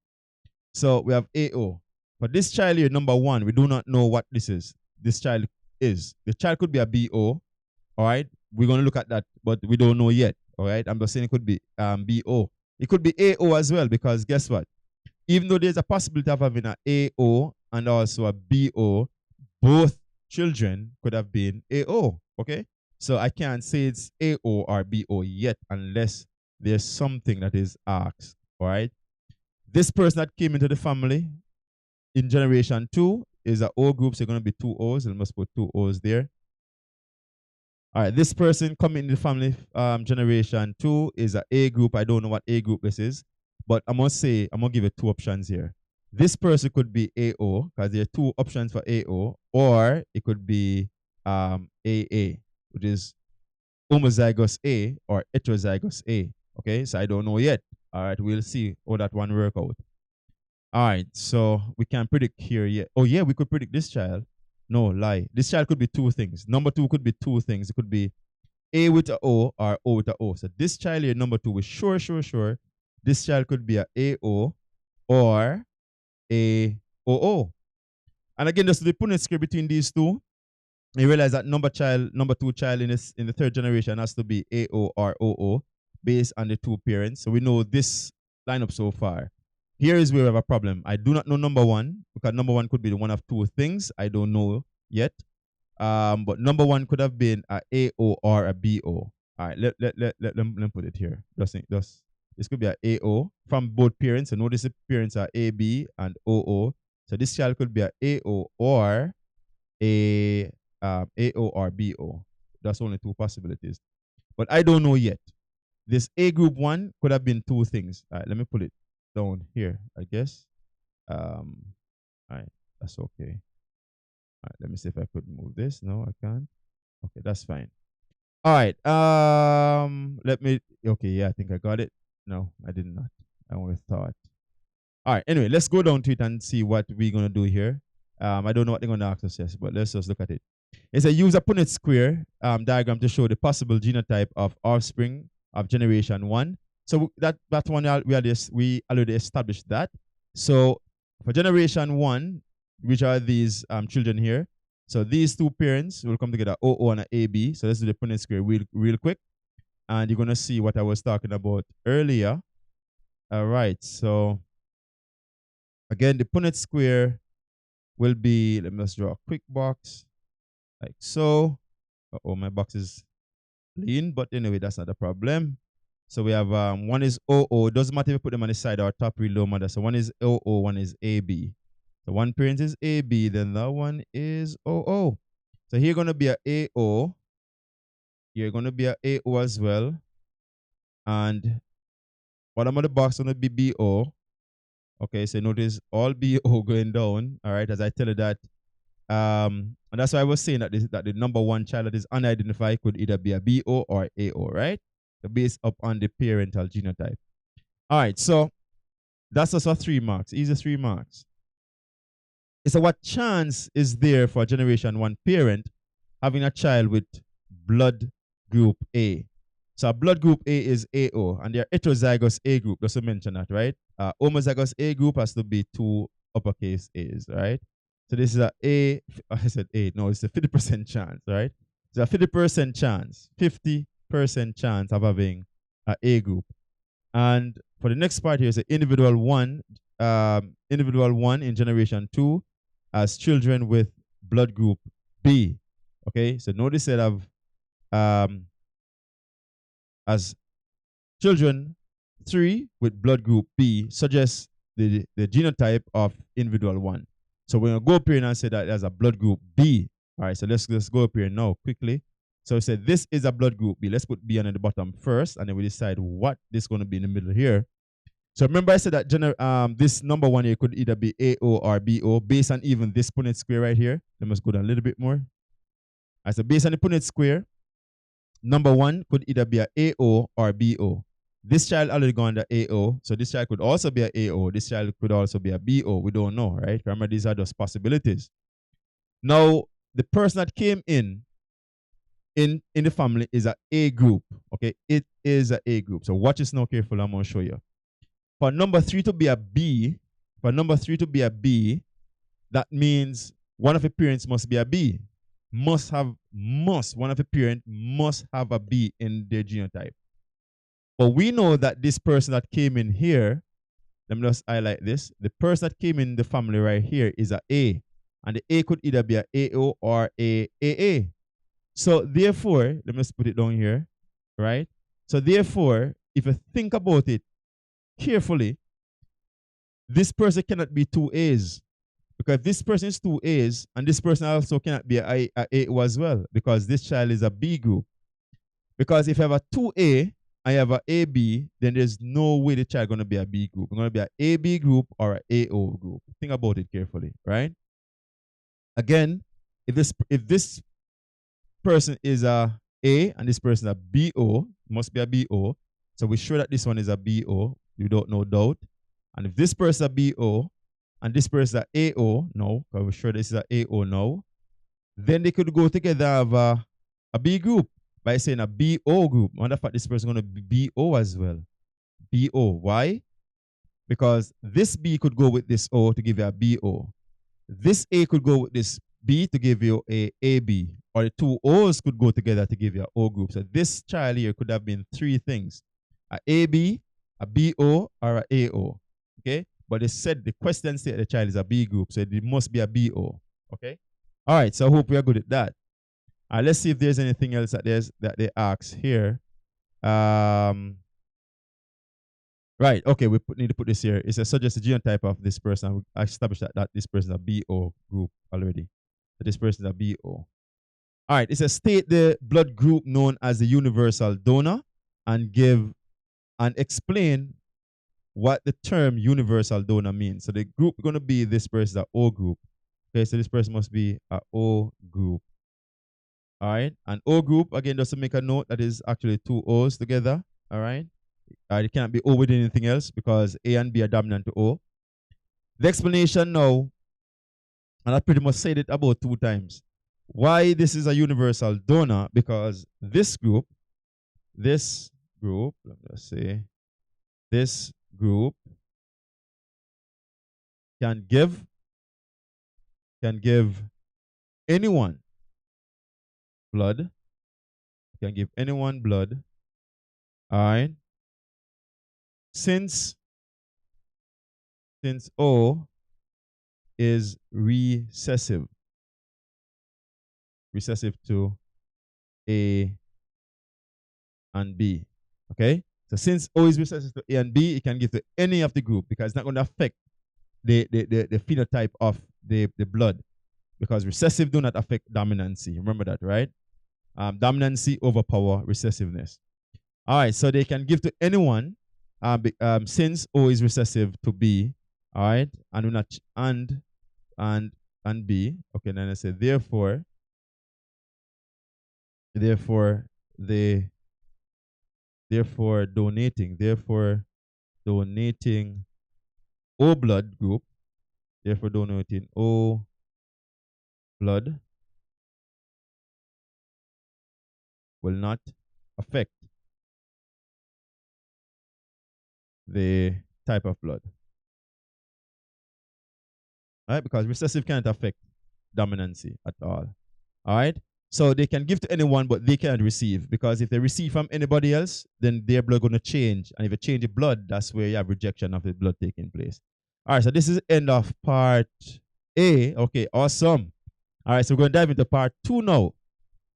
Speaker 1: So we have AO. But this child here, number 1, we do not know what this child is. The child could be a BO. All right, we're going to look at that, but we don't know yet. All right, I'm just saying it could be BO. It could be AO as well, because guess what? Even though there's a possibility of having an AO and also a BO, both children could have been AO. Okay, so I can't say it's AO or BO yet unless there's something that is asked. All right, this person that came into the family in generation 2 is a O group, so going to be 2 O's. I must put 2 O's there. All right, this person coming in the family generation 2 is a A group. I don't know what A group this is, but I'm going to give you 2 options here. This person could be AO, because there are 2 options for AO, or it could be AA, which is homozygous A or heterozygous A. Okay, so I don't know yet. All right, we'll see how that one work out. All right, so we can predict here yet. Oh yeah, we could predict this child. No, lie. This child could be 2 things. Number 2 could be 2 things. It could be A with a O or O with a O. So this child here, number 2, is sure. This child could be a AO or a OO. And again, just the put square between these two, you realize that number 2 child in the 3rd generation has to be AO or OO based on the 2 parents. So we know this lineup so far. Here is where we have a problem. I do not know number 1, because number 1 could be the one of 2 things. I don't know yet. But number 1 could have been a AO or a BO. All right, let them put it here. This could be a AO from both parents. So notice the parents are AB and OO. So this child could be a AO or a AO or BO. That's only 2 possibilities. But I don't know yet. this A group one could have been two things. All right, let me put it down here, I guess. All right, that's okay. All right, let me see if I could move this. No, I can't. Okay, that's fine. All right. Let me. Okay, yeah, I think I got it. No, I did not. I only thought. All right. Anyway, let's go down to it and see what we're gonna do here. I don't know what they're gonna ask us, yes, but let's just look at it. It's a use a Punnett square diagram to show the possible genotype of offspring of generation one. So that one we already established that. So for generation one, which are these children here, so these two parents will come together, OO and AB. So let's do the Punnett square real quick, and you're gonna see what I was talking about earlier. All right. So again, the Punnett square will be. Let me just draw a quick box like so. Oh, my box is lean, but anyway, that's not a problem. So we have one is OO. It doesn't matter if you put them on the side or top, real low matter. So one is OO, one is AB. So one parent is AB, then that one is OO. So here gonna be a AO. You're gonna be a AO as well. And bottom of the box gonna be BO. Okay, so notice all BO going down. All right, as I tell you that. And that's why I was saying that the number one child that is unidentified could either be a BO or AO, right? So based up on the parental genotype. All right, so that's also 3 marks. Easy 3 marks. So what chance is there for a generation one parent having a child with blood group A? So a blood group A is AO, and they're heterozygous A group, just to mention that, right? Homozygous A group has to be 2 uppercase A's, right? So this is a A, I said A, no, it's a 50% chance, right? It's a 50% chance, 50% chance of having a A group. And for the next part here is the individual one in generation 2 as children with blood group B. Okay, so notice that I've as children 3 with blood group B suggests the genotype of individual 1. So we're gonna go up here and say that there's a blood group B. All right, so let's go up here now quickly. So we said this is a blood group B. Let's put B on the bottom first, and then we decide what this is going to be in the middle here. So remember I said that this number one here could either be AO or BO based on even this Punnett square right here. Let me just go down a little bit more. I said based on the Punnett square, number one could either be a AO or BO. This child already gone to AO, so this child could also be a AO. This child could also be a BO. We don't know, right? Remember, these are just possibilities. Now, the person that came in the family is a A group. Okay, it is a A group. So watch this now carefully. I'm gonna show you. For number 3 to be a B, that means one of the parents must be a B. One of the parents must have a B in their genotype. But we know that this person that came in here, let me just highlight this. The person that came in the family right here is a A. And the A could either be a AO or a AA. So therefore, let me just put it down here, right? So therefore, if you think about it carefully, this person cannot be 2 A's. Because if this person is 2 A's, and this person also cannot be a AO as well, because this child is a B group. Because if you have a 2A and you have a AB, then there's no way the child is going to be a B group. It's going to be an AB group or an AO group. Think about it carefully, right? Again, if this person is a A and this person is a BO, must be a BO. So we're sure that this one is a BO. You don't know doubt. And if this person is a BO and this person is a AO, no, because we're sure this is a AO now, then they could go together and have a B group by saying a BO group. Matter of fact, this person is going to be BO as well. BO. Why? Because this B could go with this O to give you a BO. This A could go with this B to give you a AB, or the 2 O's could go together to give you an O group. So this child here could have been 3 things: a AB, a BO, or a AO. Okay, but they said the question said the child is a B group, so it must be a BO. Okay, all right. So I hope we are good at that. Let's see if there's anything else that they ask here. Right, okay, we need to put this here. It says suggest the genotype of this person. I established that this person is a BO group already. So this person is a BO. All right, it says state the blood group known as the universal donor and give and explain what the term universal donor means. So the group is going to be this person, the O group. Okay, so this person must be a O group. All right, and O group, again, just to make a note, that is actually two O's together. All right, it can't be O with anything else because A and B are dominant to O. The explanation now, and I pretty much said it about 2 times. Why this is a universal donor? Because this group, let me just say, this group can give anyone blood, can give anyone blood, all right, since O is recessive to A and B, okay? So since O is recessive to A and B, it can give to any of the group because it's not going to affect the phenotype of the blood, because recessive do not affect dominancy. Remember that, right? Dominancy overpower recessiveness. All right, so they can give to anyone since O is recessive to B, all right, and do not and B. Okay, then I say therefore donating O blood group, therefore donating O blood will not affect the type of blood. All right, because recessive can't affect dominancy at all. All right, so they can give to anyone, but they can't receive, because if they receive from anybody else, then their blood going to change. And if you change the blood, that's where you have rejection of the blood taking place. All right, so this is the end of part A. Okay, awesome. All right, so we're going to dive into part 2 now.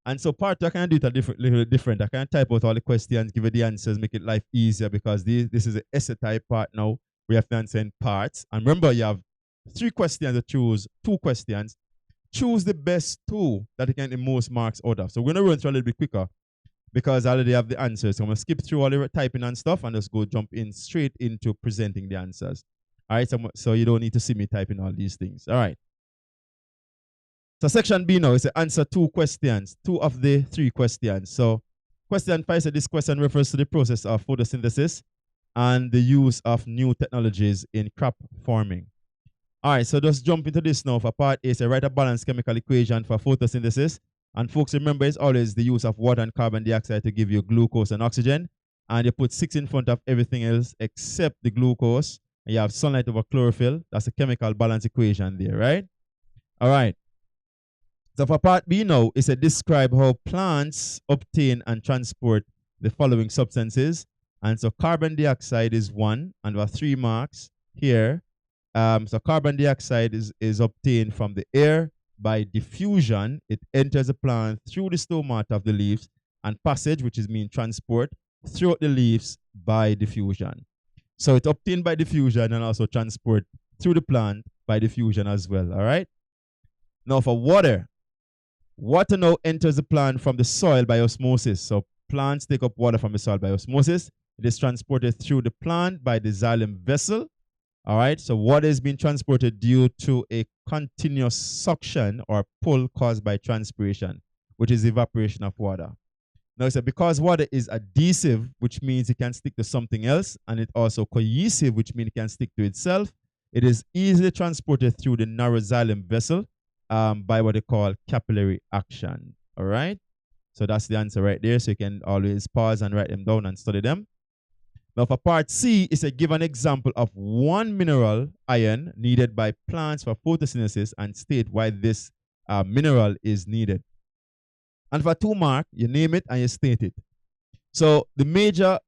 Speaker 1: And so part 2, I can do it a little different. I can type out all the questions, give you the answers, make it life easier, because this is an essay type part now. We have to answer in parts. And remember, you have 3 questions to choose, 2 questions. Choose the best 2 that you can get the most marks out of. So we're going to run through a little bit quicker because I already have the answers. So I'm going to skip through all the typing and stuff and just go jump in straight into presenting the answers. All right, so you don't need to see me typing all these things. All right. So section B now is to answer 2 questions, 2 of the 3 questions. So question 5 said this question refers to the process of photosynthesis and the use of new technologies in crop farming. All right, so just jump into this now. For part A, so write a balanced chemical equation for photosynthesis. And folks, remember, it's always the use of water and carbon dioxide to give you glucose and oxygen. And you put 6 in front of everything else except the glucose. And you have sunlight over chlorophyll. That's a chemical balance equation there, right? All right. So for part B now, it said describe how plants obtain and transport the following substances. And so carbon dioxide is 1, and there are 3 marks here. So carbon dioxide is obtained from the air by diffusion. It enters the plant through the stomata of the leaves, and passage, which is mean transport, throughout the leaves by diffusion. So it's obtained by diffusion and also transport through the plant by diffusion as well. All right. Now for water now enters the plant from the soil by osmosis. So plants take up water from the soil by osmosis. It is transported through the plant by the xylem vessel. All right, so water is being transported due to a continuous suction or pull caused by transpiration, which is evaporation of water. Now, so because water is adhesive, which means it can stick to something else, and it also cohesive, which means it can stick to itself, it is easily transported through the narrow xylem vessel by what they call capillary action. All right, so that's the answer right there. So you can always pause and write them down and study them. Now for part C, it's a give an example of 1 mineral, iron, needed by plants for photosynthesis and state why this mineral is needed. And for 2 mark, you name it and you state it. So the major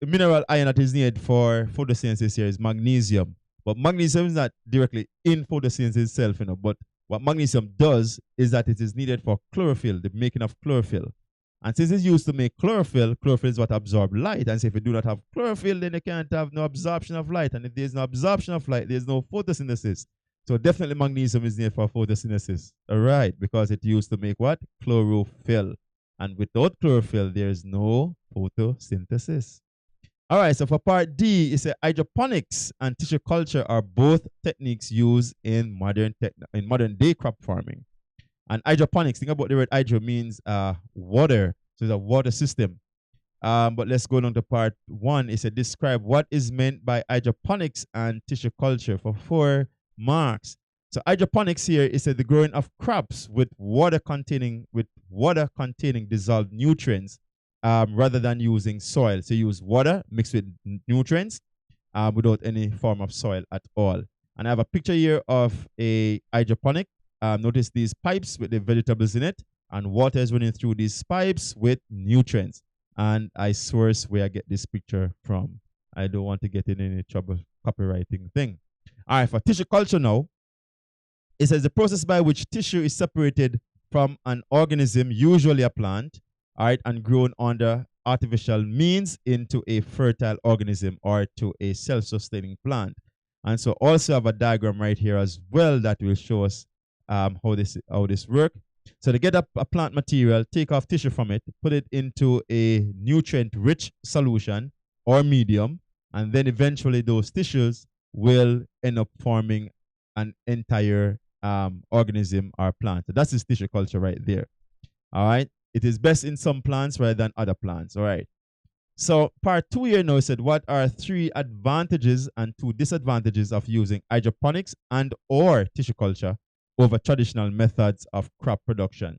Speaker 1: mineral iron that is needed for photosynthesis here is magnesium. But magnesium is not directly in photosynthesis itself, but what magnesium does is that it is needed for chlorophyll, the making of chlorophyll. And since it's used to make chlorophyll, chlorophyll is what absorbs light. And so if you do not have chlorophyll, then you can't have no absorption of light. And if there's no absorption of light, there's no photosynthesis. So definitely magnesium is needed for photosynthesis. All right, because it used to make what? Chlorophyll. And without chlorophyll, there's no photosynthesis. All right, so for part D, it's hydroponics and tissue culture are both techniques used in modern day crop farming. And hydroponics, think about the word hydro means water, so it's a water system. But let's go on to part one. It said describe what is meant by hydroponics and tissue culture for 4 marks. So hydroponics here is the growing of crops with water containing dissolved nutrients rather than using soil. So you use water mixed with nutrients without any form of soil at all. And I have a picture here of a hydroponic. Notice these pipes with the vegetables in it, and water is running through these pipes with nutrients. And I source where I get this picture from. I don't want to get in any trouble copywriting thing. All right, for tissue culture now, it says the process by which tissue is separated from an organism, usually a plant, all right, and grown under artificial means into a fertile organism or to a self-sustaining plant. And so also have a diagram right here as well that will show us how this works. So to get a plant material, take off tissue from it, put it into a nutrient-rich solution or medium, and then eventually those tissues will end up forming an entire organism or plant. So that's this tissue culture right there. All right. It is best in some plants rather than other plants. All right. So part 2 here now said, what are 3 advantages and 2 disadvantages of using hydroponics and or tissue culture over traditional methods of crop production?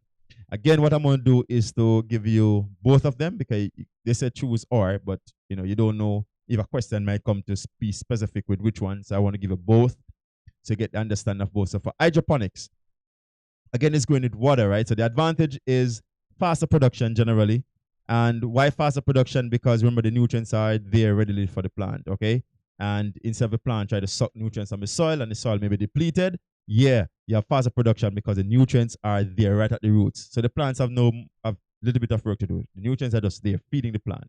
Speaker 1: Again, what I'm going to do is to give you both of them because they said choose or, but you don't know if a question might come to be specific with which one. So I want to give you both so you get the understanding of both. So for hydroponics, again, it's going with water, right? So the advantage is faster production generally. And why faster production? Because remember, the nutrients are there readily for the plant, okay? And instead of the plant try to suck nutrients from the soil and the soil may be depleted, you have faster production because the nutrients are there right at the roots. So the plants have a little bit of work to do. The nutrients are just there feeding the plant.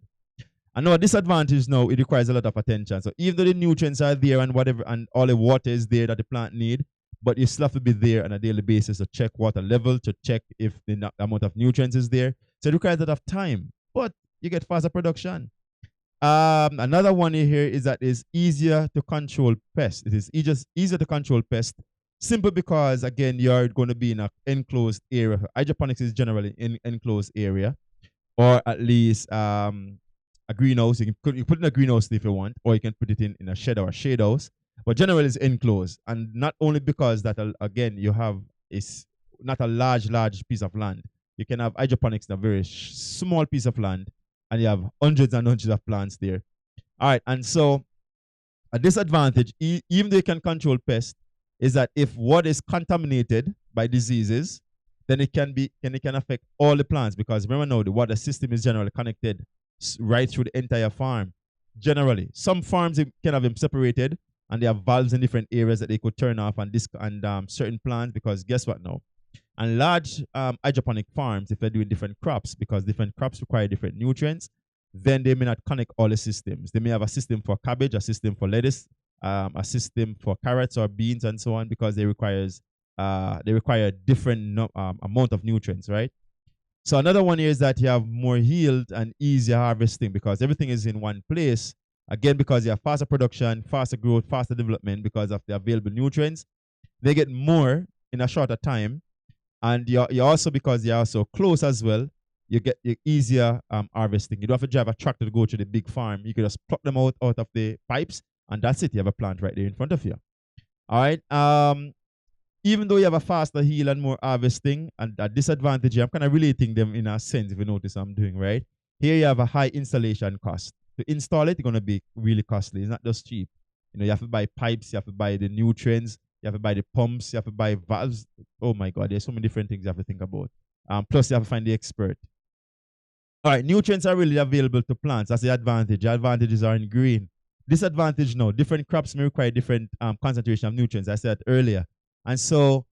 Speaker 1: And now disadvantage now, it requires a lot of attention. So even though the nutrients are there and whatever, and all the water is there that the plant need, but you still have to be there on a daily basis to check water level, to check if the amount of nutrients is there. So it requires a lot of time, but you get faster production. Another one here is that it's easier to control pests. It is easier to control pests, simply because, again, you're going to be in an enclosed area. Hydroponics is generally in enclosed area, or at least a greenhouse. You can put in a greenhouse if you want, or you can put it in a shed or a shade house. But generally, it's enclosed, and not only because that again you have is not a large piece of land. You can have hydroponics in a very small piece of land, and you have hundreds and hundreds of plants there. All right, and so a disadvantage, even though you can control pests, is that if water is contaminated by diseases, then it can affect all the plants, because remember now the water system is generally connected right through the entire farm. Generally, some farms can have them separated, and they have valves in different areas that they could turn off and certain plants, because guess what now? And large hydroponic farms, if they're doing different crops, because different crops require different nutrients, then they may not connect all the systems. They may have a system for cabbage, a system for lettuce, a system for carrots or beans and so on, because they require different amount of nutrients, right? So another one here is that you have more yield and easier harvesting because everything is in one place. Again, because you have faster production, faster growth, faster development because of the available nutrients. They get more in a shorter time. And you also, because you're also close as well, you get easier harvesting. You don't have to drive a tractor to go to the big farm. You can just pluck them out of the pipes, and that's it. You have a plant right there in front of you. All right. Even though you have a faster yield and more harvesting, and a disadvantage, I'm kind of relating them in a sense, if you notice what I'm doing, right? Here you have a high installation cost. To install it, it's going to be really costly. It's not just cheap. You have to buy pipes, you have to buy the nutrients, you have to buy the pumps, you have to buy valves. Oh my God, there's so many different things you have to think about. Plus, you have to find the expert. All right, nutrients are really available to plants. That's the advantage. The advantages are in green. Disadvantage, no. Different crops may require different concentration of nutrients, I said earlier. And so,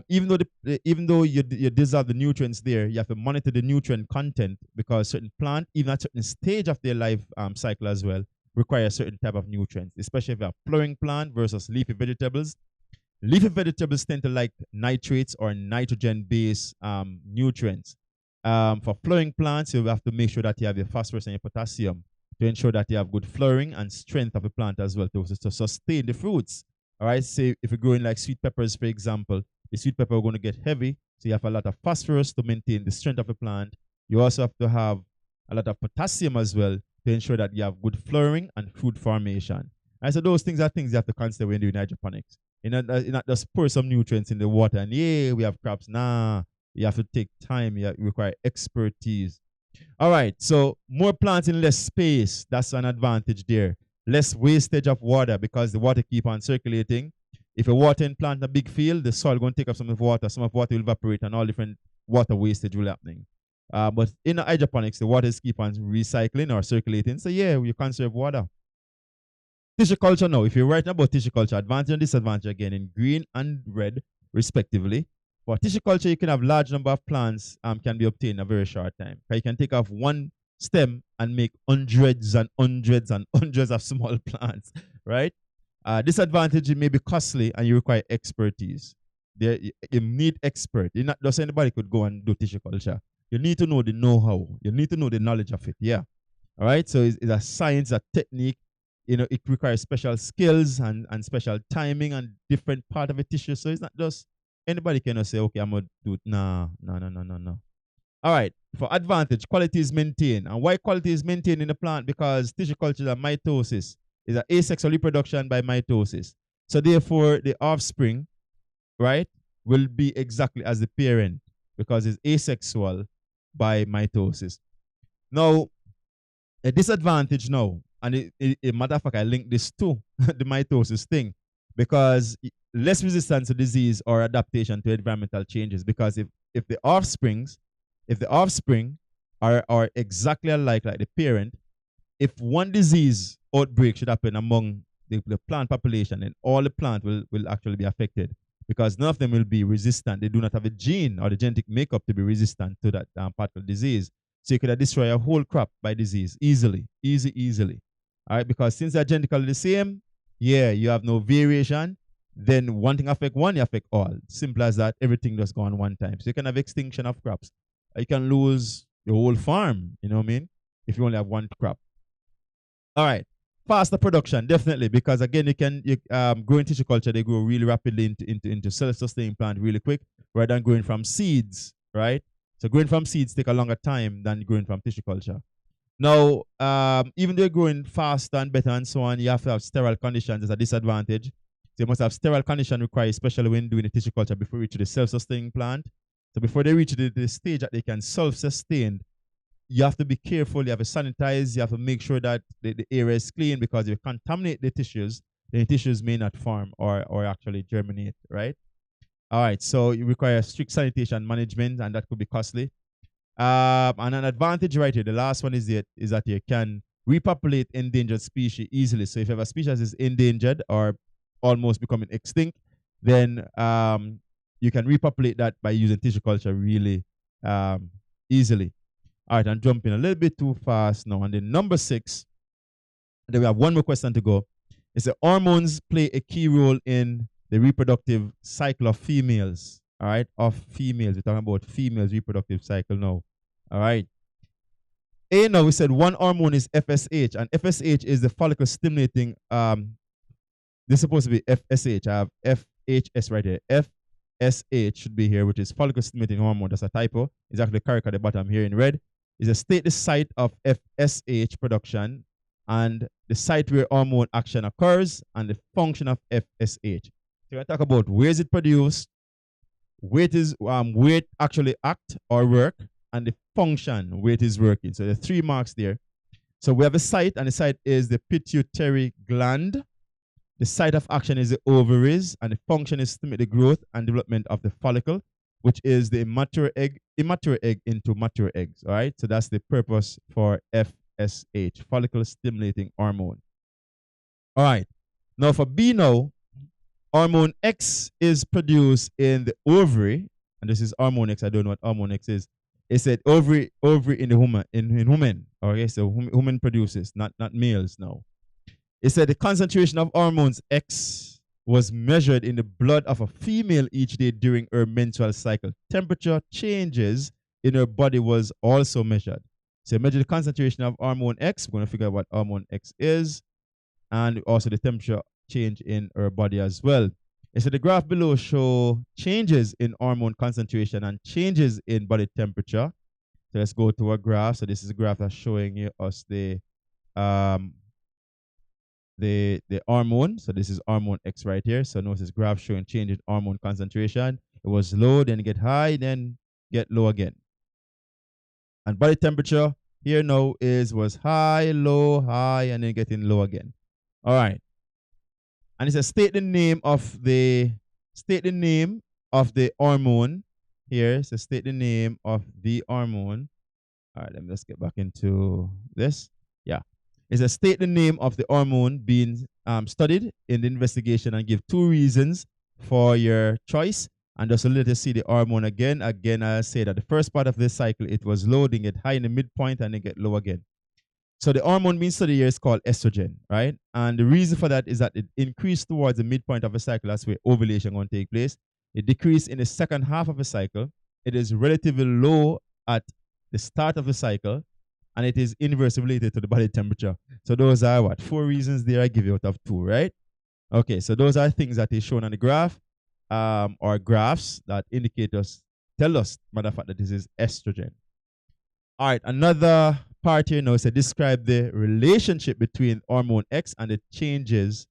Speaker 1: even though you dissolve the nutrients there, you have to monitor the nutrient content, because certain plant, even at a certain stage of their life cycle as well, require a certain type of nutrients, especially if you have flowering plant versus leafy vegetables. Leafy vegetables tend to like nitrates or nitrogen-based nutrients. For flowering plants, you have to make sure that you have your phosphorus and your potassium. to ensure that you have good flowering and strength of the plant as well to sustain the fruits. All right, say if you're growing like sweet peppers, for example, the sweet pepper are going to get heavy, so you have a lot of phosphorus to maintain the strength of the plant. You also have to have a lot of potassium as well to ensure that you have good flowering and fruit formation. And so those things are things you have to consider when doing hydroponics. You not just pour some nutrients in the water and yeah, we have crops. Nah, you have to take time. You require expertise. All right, so more plants in less space. That's an advantage there. Less wastage of water because the water keep on circulating. If you water and plant in a big field, the soil going to take up some of the water. Some of the water will evaporate and all different water wastage will happening. But in the hydroponics, the waters keep on recycling or circulating. So yeah, you conserve water. Tissue culture now. If you're writing about tissue culture, advantage and disadvantage again in green and red, respectively. For tissue culture, you can have large number of plants can be obtained in a very short time. You can take off one stem and make hundreds and hundreds and hundreds of small plants, right? Disadvantage, it may be costly and you require expertise. There, you need expert. You're not just anybody could go and do tissue culture. You need to know the know-how. You need to know the knowledge of it. Yeah. All right. So it's a science, a technique. You know, it requires special skills and special timing and different part of a tissue. So it's not just anybody can say, okay, I'm gonna do it. No. All right. For advantage, quality is maintained. And why quality is maintained in the plant? Because tissue culture is mitosis. Is an asexual reproduction by mitosis. So therefore, the offspring, right, will be exactly as the parent because it's asexual by mitosis. Now, a disadvantage now, and a matter of fact, I link this to the mitosis thing because less resistance to disease or adaptation to environmental changes. Because if the offspring are exactly alike like the parent, if one disease outbreak should happen among the plant population, then all the plant will actually be affected because none of them will be resistant. They do not have a gene or the genetic makeup to be resistant to that particular disease. So you could destroy a whole crop by disease easily. All right, because since they're genetically the same, yeah, you have no variation. Then one thing affect one, you affect all. Simple as that. Everything just go on one time. So you can have extinction of crops. You can lose your whole farm. You know what I mean? If you only have one crop. All right, faster production, definitely, because again, grow in tissue culture, they grow really rapidly into self-sustaining plant really quick, rather than growing from seeds, right? So growing from seeds take a longer time than growing from tissue culture. Now, even though you're growing faster and better and so on, you have to have sterile conditions as a disadvantage. So you must have sterile conditions required, especially when doing the tissue culture before you reach the self-sustaining plant. So before they reach the stage that they can self-sustain, you have to be careful. You have to sanitize. You have to make sure that the area is clean because if you contaminate the tissues, then the tissues may not form or actually germinate, right? All right, so you require strict sanitation management, and that could be costly. And an advantage right here, the last one is that you can repopulate endangered species easily. So if you have a species is endangered or almost becoming extinct, then you can repopulate that by using tissue culture really easily. All right, I'm jumping a little bit too fast now. And then number 6, then we have one more question to go. It says hormones play a key role in the reproductive cycle of females. All right, of females. We're talking about females' reproductive cycle now. All right. Now we said one hormone is FSH, and FSH is the follicle stimulating. This is supposed to be FSH. I have FHS right here. FSH should be here, which is follicle stimulating hormone. That's a typo. It's actually correct at the bottom here in red. Is a state the site of FSH production and the site where hormone action occurs and the function of FSH. So we're going to talk about where is it produced, where it actually act or work, and the function where it is working. So the 3 marks there. So we have a site, and the site is the pituitary gland. The site of action is the ovaries, and the function is to stimulate the growth and development of the follicle, which is the immature egg into mature eggs. All right, so that's the purpose for FSH, follicle stimulating hormone. All right, now for B now, hormone X is produced in the ovary, and this is hormone X. I don't know what hormone X is. It said ovary in the woman, in women. Okay, so women produces, not males now. It said the concentration of hormones X was measured in the blood of a female each day during her menstrual cycle. Temperature changes in her body was also measured. So measure the concentration of hormone X. We're going to figure out what hormone X is, and also the temperature change in our body as well. And so the graph below show changes in hormone concentration and changes in body temperature. So let's go to a graph. So this is a graph that's showing us um, the hormone. So this is hormone X right here. So notice this graph showing change in hormone concentration. It was low, then get high, then get low again. And body temperature here now was high, low, high, and then getting low again. All right. And it says state the name of the hormone here. So state the name of the hormone. All right, let me just get back into this. Yeah. It says state the name of the hormone being studied in the investigation and give 2 reasons for your choice. And just let us see the hormone again. Again, I say that the first part of this cycle, it was low, then get high in the midpoint, and then get low again. So the hormone being studied here is called estrogen, right? And the reason for that is that it increased towards the midpoint of a cycle. That's where ovulation going to take place. It decreased in the second half of a cycle. It is relatively low at the start of the cycle, and it is inversely related to the body temperature. So those are what? 4 reasons there I give you out of 2, right? Okay, so those are things that is shown on the graph, or graphs that tell us, matter of fact, that this is estrogen. All right, another part here now is to describe the relationship between hormone X and the changes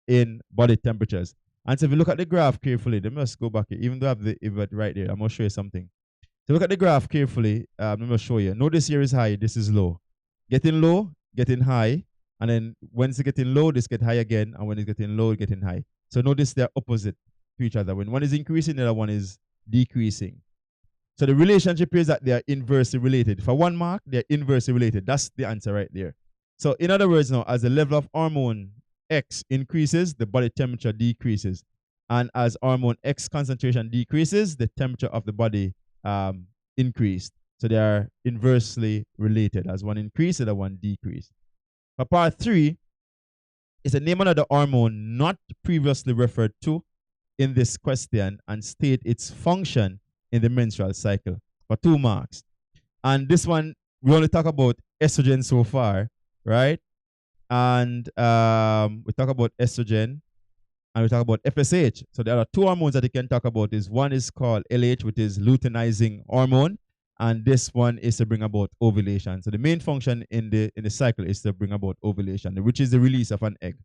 Speaker 1: in body temperatures. And so if you look at the graph carefully, let me just go back here, even though I have the event right there, I'm going to show you something. So look at the graph carefully. Let me show you. Notice here is high, this is low. Getting low, getting high, and then when it's getting low, this get high again, and when it's getting low, getting high. So notice they're opposite to each other. When one is increasing, the other one is decreasing. So the relationship is that they are inversely related. For 1 mark, they're inversely related. That's the answer right there. So in other words now, as the level of hormone X increases, the body temperature decreases. And as hormone X concentration decreases, the temperature of the body increased. So they are inversely related. As one increased, the other one decreased. For part 3, is a name another hormone not previously referred to in this question and state its function in the menstrual cycle for 2 marks. And this one, we only talk about estrogen so far, right? And we talk about estrogen and we talk about FSH. So there are 2 hormones that you can talk about. One is called LH, which is luteinizing hormone, and this one is to bring about ovulation. So the main function in the cycle is to bring about ovulation, which is the release of an egg.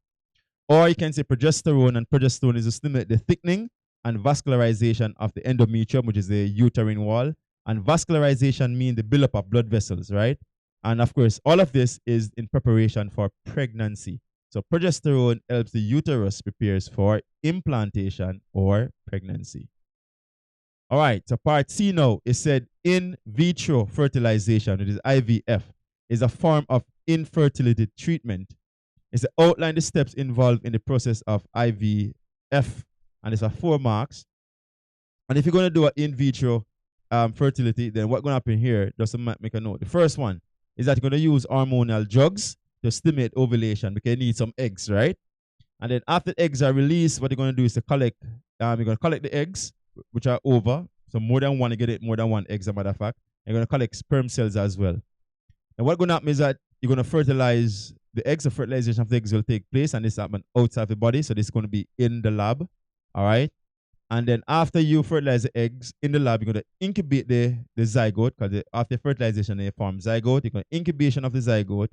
Speaker 1: Or you can say progesterone, and progesterone is to stimulate the thickening and vascularization of the endometrium, which is the uterine wall. And vascularization means the buildup of blood vessels, right? And of course, all of this is in preparation for pregnancy. So progesterone helps the uterus prepares for implantation or pregnancy. All right, so part C now is said in vitro fertilization, it is IVF, is a form of infertility treatment. It's to outline the steps involved in the process of IVF, and it's 4 marks. And if you're going to do an in vitro fertility, then what's going to happen here, just to make a note. The first one is that you're going to use hormonal drugs to stimulate ovulation because you need some eggs, right? And then after the eggs are released, what you're going to do is to collect, you're going to collect the eggs, which are over. So more than one, you get it, more than one egg, as a matter of fact. You're going to collect sperm cells as well. And what's going to happen is that you're going to fertilize the eggs. The fertilization of the eggs will take place, and this happens outside the body. So this is going to be in the lab. All right. And then after you fertilize the eggs in the lab, you're going to incubate the zygote, because after fertilization, they form zygote. You're going to incubation of the zygote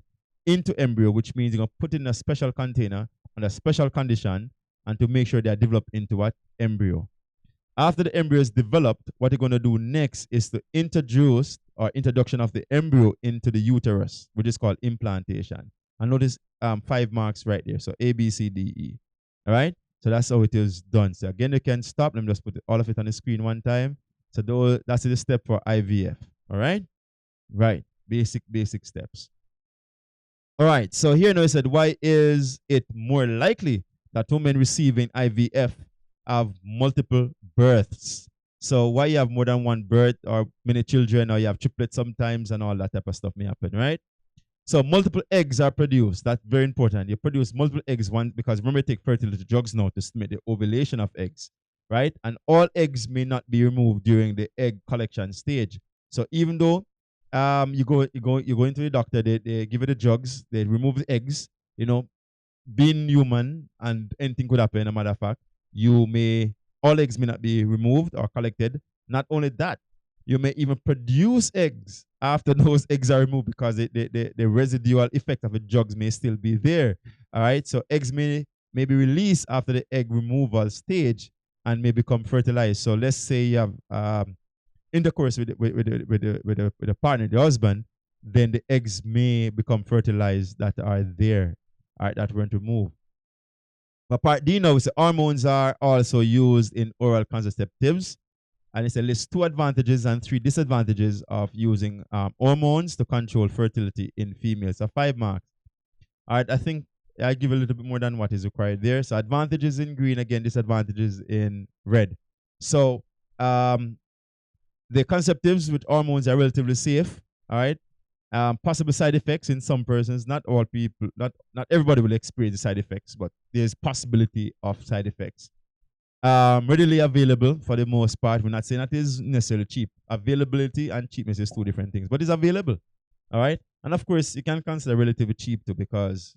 Speaker 1: into embryo, which means you're going to put it in a special container under special condition and to make sure they are developed into what? Embryo. After the embryo is developed, what you're going to do next is to introduce or introduction of the embryo into the uterus, which is called implantation. And notice 5 marks right there. So A, B, C, D, E. All right? So that's how it is done. So again, you can stop. Let me just put all of it on the screen one time. So that's the step for IVF. All right? Right. Basic steps. All right. So here now it said, why is it more likely that women receiving IVF have multiple births? So why you have more than one birth or many children, or you have triplets sometimes, and all that type of stuff may happen, right? So multiple eggs are produced. That's very important. You produce multiple eggs, one, because remember, you take fertility drugs now to stimulate the ovulation of eggs, right? And all eggs may not be removed during the egg collection stage. So even though you go into the doctor. They give you the drugs. They remove the eggs. You know, being human and anything could happen. A matter of fact, you may all eggs may not be removed or collected. Not only that, you may even produce eggs after those eggs are removed because the residual effect of the drugs may still be there. All right, so eggs may be released after the egg removal stage and may become fertilized. So let's say you have intercourse with the partner, the husband, then the eggs may become fertilized that are there, all right, that weren't removed. But part D now is the hormones are also used in oral contraceptives, and it's a list two advantages and three disadvantages of using hormones to control fertility in females. So 5 marks. All right, I think I give a little bit more than what is required there. So advantages in green, again, disadvantages in red. So the contraceptives with hormones are relatively safe. All right. Possible side effects in some persons. Not all people, not everybody will experience the side effects, but there's possibility of side effects. Readily available for the most part. We're not saying that is necessarily cheap. Availability and cheapness is two different things, but it's available. All right. And of course, you can consider relatively cheap too because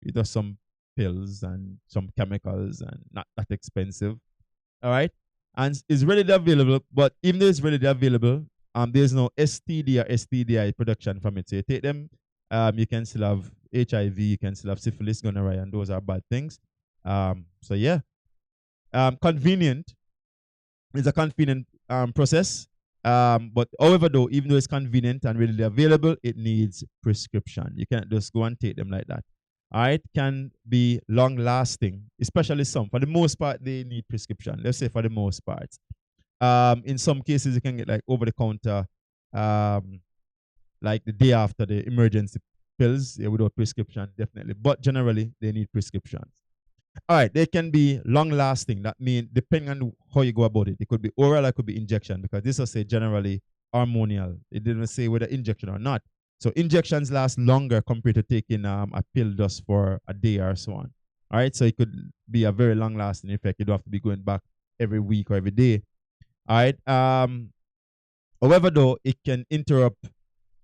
Speaker 1: it does some pills and some chemicals and not that expensive. All right, and it's readily available. But even though it's readily available, there's no STD or STDI production from it. So you take them, you can still have HIV, you can still have syphilis, gonorrhea, and those are bad things. So yeah, convenient. It's a convenient process. But however, though, even though it's convenient and readily available, it needs prescription. You can't just go and take them like that. All right, can be long lasting, especially some. For the most part, they need prescription. Let's say for the most part. In some cases, you can get like over the counter, like the day after the emergency pills without prescription, definitely. But generally, they need prescriptions. All right, they can be long lasting. That means depending on how you go about it, it could be oral, it could be injection, because this will say generally hormonal. It didn't say whether injection or not. So injections last longer compared to taking a pill just for a day or so on. All right, so it could be a very long lasting effect. You don't have to be going back every week or every day. All right. However, though, it can interrupt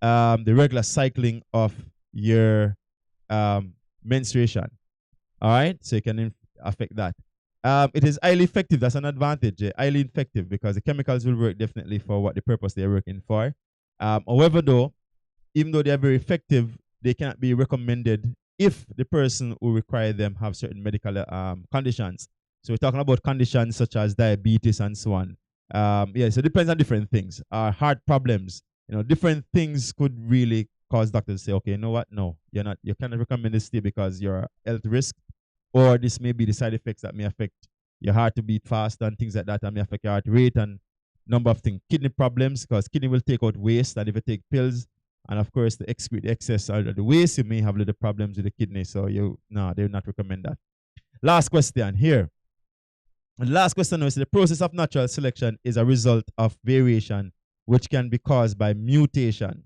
Speaker 1: the regular cycling of your menstruation. All right, so it can affect that. It is highly effective. That's an advantage. Highly effective because the chemicals will work definitely for what the purpose they're working for. However, though, even though they are very effective, they cannot be recommended if the person who require them have certain medical conditions. So we're talking about conditions such as diabetes and so on. Yeah, so it depends on different things. Heart problems, different things could really cause doctors to say, okay, you know what? No, you cannot recommend this because you're a health risk, or this may be the side effects that may affect your heart to beat fast and things like that, and may affect your heart rate and number of things. Kidney problems, because kidney will take out waste, and if you take pills, and of course the excrete excess out of the waste, you may have little problems with the kidney. So they will not recommend that. Last question here. And the last question is the process of natural selection is a result of variation which can be caused by mutation.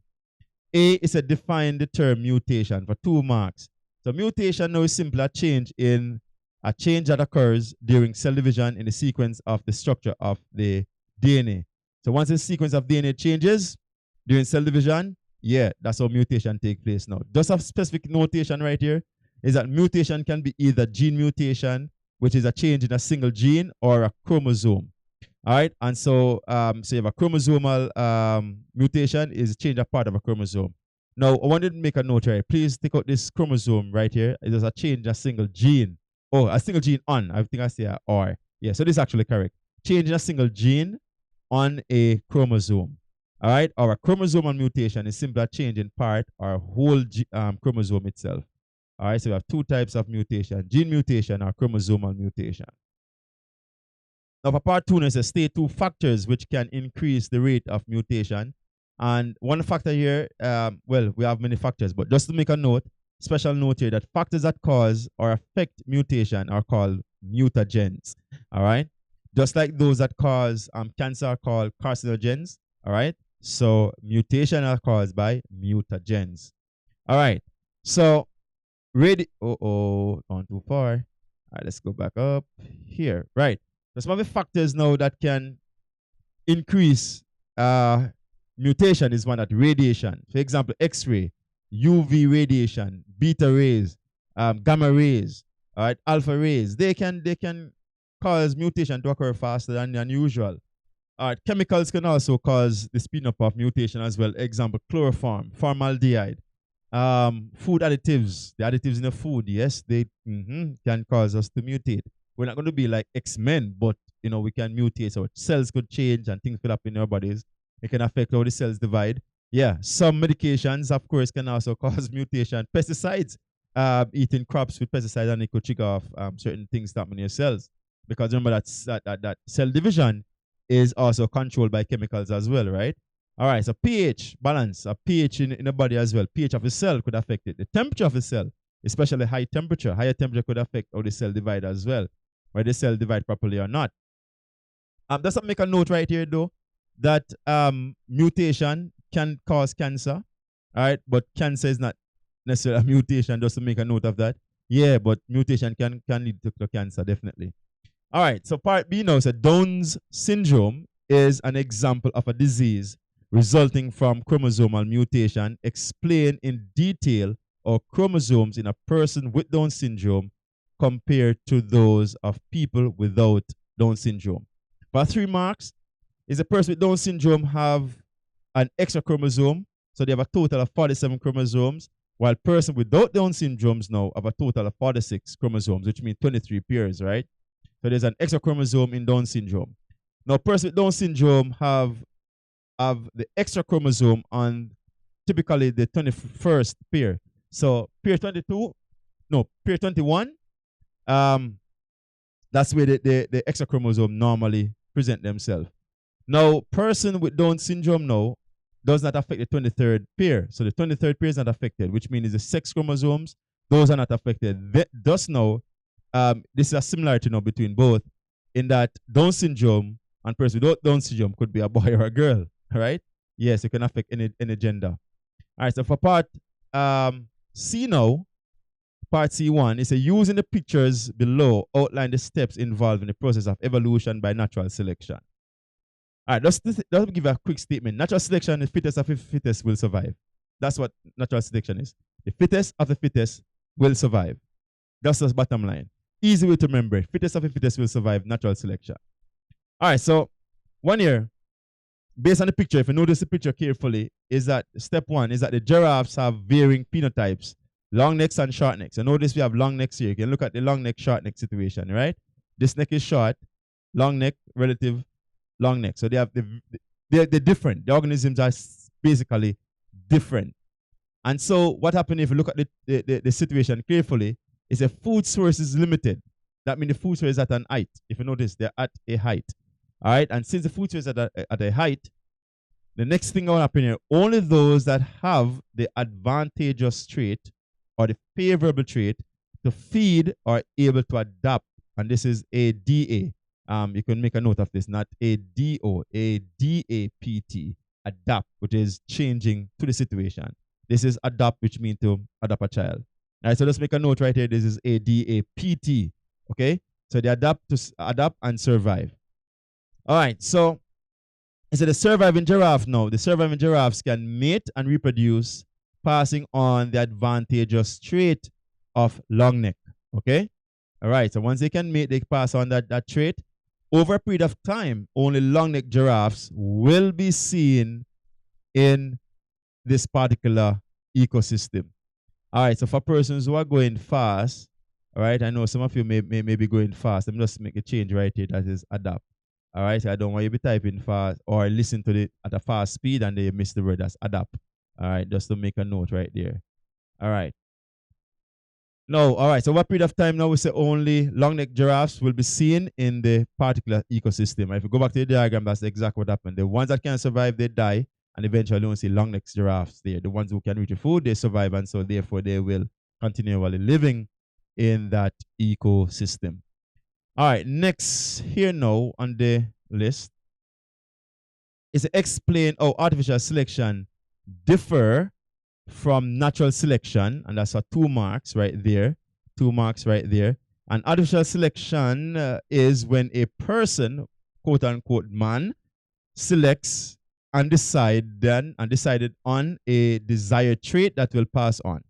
Speaker 1: A is a define the term mutation for 2 marks. So mutation now is simply a change that occurs during cell division in the sequence of the structure of the DNA. So once the sequence of DNA changes during cell division, yeah, that's how mutation takes place now. Just a specific notation right here is that mutation can be either gene mutation, which is a change in a single gene, or a chromosome. All right, and so you have a chromosomal mutation is a change of part of a chromosome. Now, I wanted to make a note here. Please take out this chromosome right here. It is a change a single gene. Oh, a single gene on. I think I say a or. Yeah, so this is actually correct. Changing a single gene on a chromosome. All right, or a chromosomal mutation is simply a change in part or whole chromosome itself. All right, so we have 2 types of mutation: gene mutation or chromosomal mutation. Now, for part 2, it says state 2 factors which can increase the rate of mutation. And one factor here, we have many factors, but just to make a note, special note here, that factors that cause or affect mutation are called mutagens. All right, just like those that cause cancer are called carcinogens. All right, so mutation are caused by mutagens. All right, so gone too far. All right, let's go back up here. Right, there's some other factors now that can increase mutation is one that radiation. For example, X-ray, UV radiation, beta rays, gamma rays, all right, alpha rays. They can cause mutation to occur faster than usual. All right, chemicals can also cause the speeding up of mutation as well. Example, chloroform, formaldehyde, food additives, the additives in the food, yes, they can cause us to mutate. We're not going to be like X-Men, but we can mutate. So cells could change and things could happen in our bodies. It can affect how the cells divide. Yeah, some medications, of course, can also cause mutation. Pesticides, eating crops with pesticides, and it could trigger off certain things that happen in your cells. Because remember that cell division is also controlled by chemicals as well, right? All right, so pH balance, a pH in the body as well. pH of the cell could affect it. The temperature of the cell, especially high temperature, higher temperature could affect how the cell divide as well, whether the cell divide properly or not. Does not make a note right here though that mutation can cause cancer, all right? But cancer is not necessarily a mutation. Just to make a note of that. Yeah, but mutation can lead to cancer definitely. All right, so part B now said Down's syndrome is an example of a disease resulting from chromosomal mutation. Explain in detail how chromosomes in a person with Down syndrome compared to those of people without Down syndrome. For 3 marks, is a person with Down syndrome have an extra chromosome, so they have a total of 47 chromosomes, while person without Down syndromes now have a total of 46 chromosomes, which means 23 pairs, right? So there's an extra chromosome in Down syndrome. Now, person with Down syndrome have the extra chromosome on typically the 21st pair. So pair 21, that's where the extra chromosome normally present themselves. Now, person with Down syndrome now does not affect the 23rd pair. So the 23rd pair is not affected, which means the sex chromosomes, those are not affected. Thus now, this is a similarity now between both, in that Down syndrome and person without Down syndrome could be a boy or a girl, right? Yes, it can affect any gender. All right, so for part C now, part C1, is using the pictures below, outline the steps involved in the process of evolution by natural selection. All right, let's give a quick statement. Natural selection, the fittest of the fittest will survive. That's what natural selection is. The fittest of the fittest will survive. That's the bottom line. Easy way to remember it. Fittest of the fittest will survive natural selection. All right, so one here, based on the picture, if you notice the picture carefully, is that step 1 is that the giraffes have varying phenotypes, long necks and short necks. So notice we have long necks here. You can look at the long neck, short neck situation, right? This neck is short, long neck, relative, long neck. So they're different. The organisms are basically different. And so what happens if you look at the situation carefully is a food source is limited. That means the food source is at an height. If you notice, they're at a height. All right, and since the food source is at a height, the next thing that will happen here, only those that have the advantageous trait or the favorable trait to feed are able to adapt. And this is a DA. You can make a note of this, not a DO, a DAPT, adapt, which is changing to the situation. This is adapt, which means to adapt a child. All right, so let's make a note right here. This is a DAPT. Okay, so they adapt and survive. All right, so the surviving giraffe now. The surviving giraffes can mate and reproduce, passing on the advantageous trait of long neck. Okay, all right. So once they can mate, they pass on that trait. Over a period of time, only long neck giraffes will be seen in this particular ecosystem. All right. So for persons who are going fast, all right. I know some of you may be going fast. Let me just make a change right here. That is adapt. All right, so I don't want you to be typing fast or listen to it at a fast speed and they miss the word that's adapt. All right, just to make a note right there. All right. No, all right, so what period of time now we say only long neck giraffes will be seen in the particular ecosystem. If you go back to the diagram, that's exactly what happened. The ones that can survive, they die, and eventually you don't see long neck giraffes there. The ones who can reach the food, they survive, and so therefore they will continually living in that ecosystem. All right, next here now on the list is to explain how artificial selection differ from natural selection, and that's 2 marks right there. 2 marks right there. And artificial selection is when a person, quote unquote man, selects and decided on a desired trait that will pass on.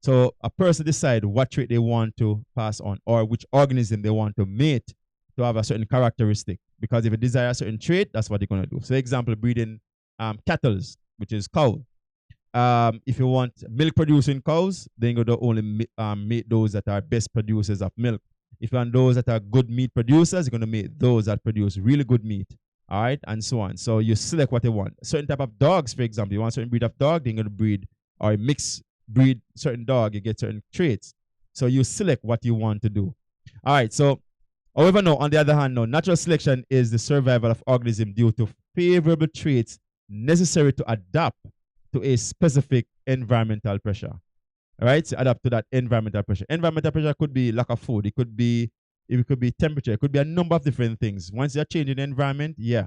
Speaker 1: So a person decide what trait they want to pass on or which organism they want to mate to have a certain characteristic. Because if you desire a certain trait, that's what they're going to do. So example, breeding cattle, which is cow. If you want milk producing cows, then you're going to only mate those that are best producers of milk. If you want those that are good meat producers, you're going to mate those that produce really good meat. All right, and so on. So you select what you want. A certain type of dogs, for example, you want a certain breed of dog, then you're going to breed or mix breed certain dog, you get certain traits. So you select what you want to do. All right, so however, no, on the other hand, no, natural selection is the survival of organism due to favorable traits necessary to adapt to a specific environmental pressure. All right, so adapt to that environmental pressure. Environmental pressure could be lack of food, it could be temperature, it could be a number of different things. Once you're changing the environment, yeah.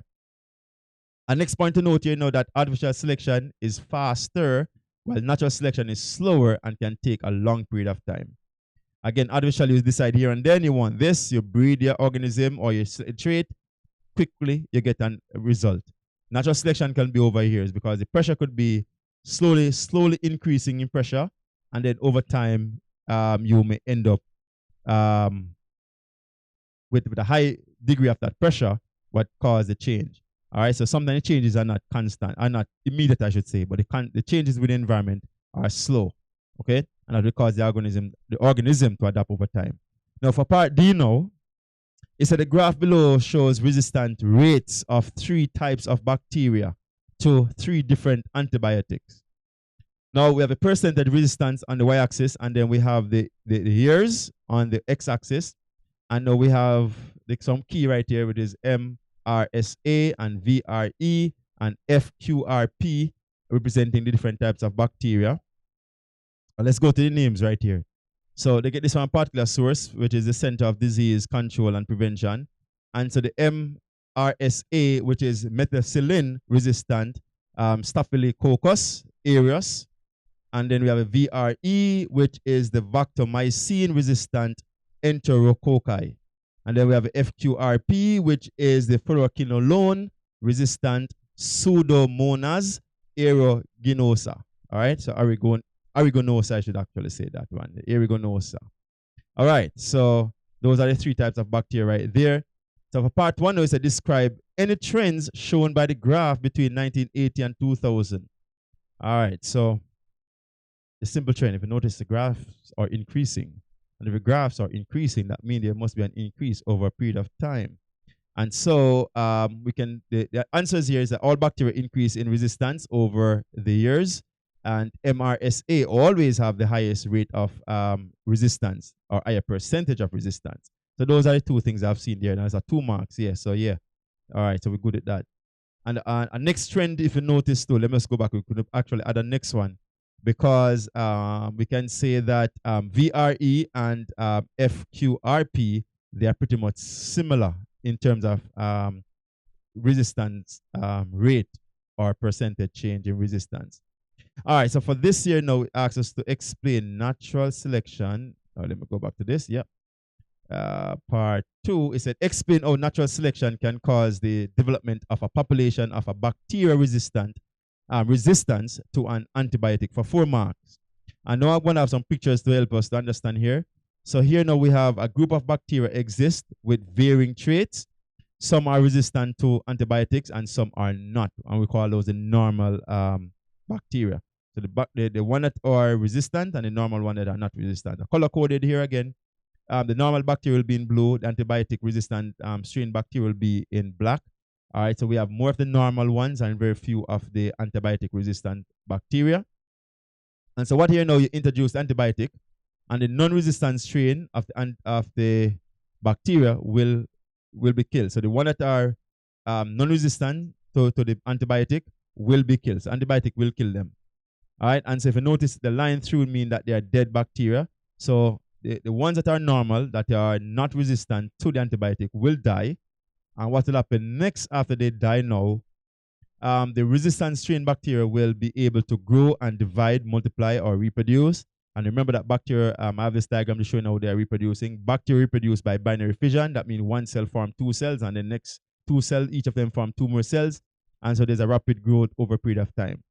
Speaker 1: And next point to note here, that artificial selection is faster, while natural selection is slower and can take a long period of time. Again, artificial, you decide here and then you want this, you breed your organism or your trait, quickly you get a result. Natural selection can be over years because the pressure could be slowly increasing in pressure, and then over time you may end up with a high degree of that pressure, what caused the change. All right, so sometimes the changes are not constant, are not immediate, I should say, but the changes with the environment are slow. Okay, and that will cause the organism to adapt over time. Now, for part D, it said the graph below shows resistant rates of 3 types of bacteria to 3 different antibiotics. Now we have a percentage resistance on the y-axis, and then we have the years on the x-axis, and now we have some key right here, which is MRSA and VRE and FQRP, representing the different types of bacteria. Let's go to the names right here. So they get this from a particular source, which is the Center of Disease Control and Prevention. And so the MRSA, which is methicillin resistant Staphylococcus aureus. And then we have a VRE, which is the vancomycin resistant enterococci. And then we have a FQRP, which is the fluoroquinolone resistant Pseudomonas aeruginosa. All right, so aeruginosa, I should actually say that one, the aeruginosa. All right, so those are the 3 types of bacteria right there. So for part 1, it said describe any trends shown by the graph between 1980 and 2000. All right, so the simple trend, if you notice the graphs are increasing, and if the graphs are increasing, that means there must be an increase over a period of time. And so the answers here is that all bacteria increase in resistance over the years, and MRSA always have the highest rate of resistance or higher percentage of resistance. So those are the 2 things I've seen there. Now there's 2 marks, yeah. So yeah, all right. So we're good at that. And a next trend, if you notice too, let me just go back. We could actually add a next one, because we can say that VRE and FQRP, they are pretty much similar in terms of resistance rate or percentage change in resistance. All right, so for this year now, it asks us to explain natural selection. Oh, let me go back to this. Yep. Part 2, it said explain how natural selection can cause the development of a population of a bacteria resistance to an antibiotic, for 4 marks. And now I'm going to have some pictures to help us to understand here. So here now we have a group of bacteria exist with varying traits. Some are resistant to antibiotics and some are not, and we call those the normal bacteria. So the one that are resistant and the normal one that are not resistant. The color coded here again. The normal bacteria will be in blue. The antibiotic resistant strain bacteria will be in black. All right, so we have more of the normal ones and very few of the antibiotic resistant bacteria. And so what here now, you introduce antibiotic, and the non-resistant strain of the bacteria will be killed. So the one that are non-resistant to the antibiotic will be killed. So antibiotic will kill them. All right, and so if you notice, the line through mean that they are dead bacteria. So the ones that are normal, that are not resistant to the antibiotic, will die. And what will happen next after they die now, the resistant strain bacteria will be able to grow and divide, multiply, or reproduce. And remember that bacteria, I have this diagram to show you how they are reproducing. Bacteria reproduce by binary fission. That means one cell forms 2 cells, and the next 2 cells, each of them form 2 more cells. And so there's a rapid growth over a period of time.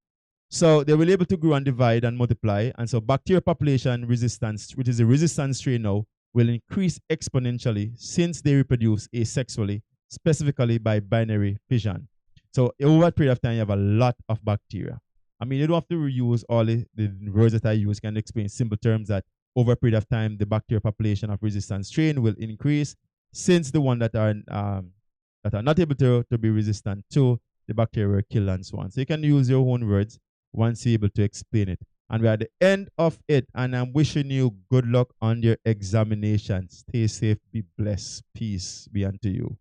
Speaker 1: So they were able to grow and divide and multiply. And so bacterial population resistance, which is a resistant strain now, will increase exponentially since they reproduce asexually, specifically by binary fission. So over a period of time, you have a lot of bacteria. I mean, you don't have to reuse all the words that I use. Can explain simple terms that over a period of time, the bacterial population of resistant strain will increase since the one that are not able to be resistant to the bacteria were killed and so on. So you can use your own words once you're able to explain it. And we're at the end of it, and I'm wishing you good luck on your examination. Stay safe, be blessed. Peace be unto you.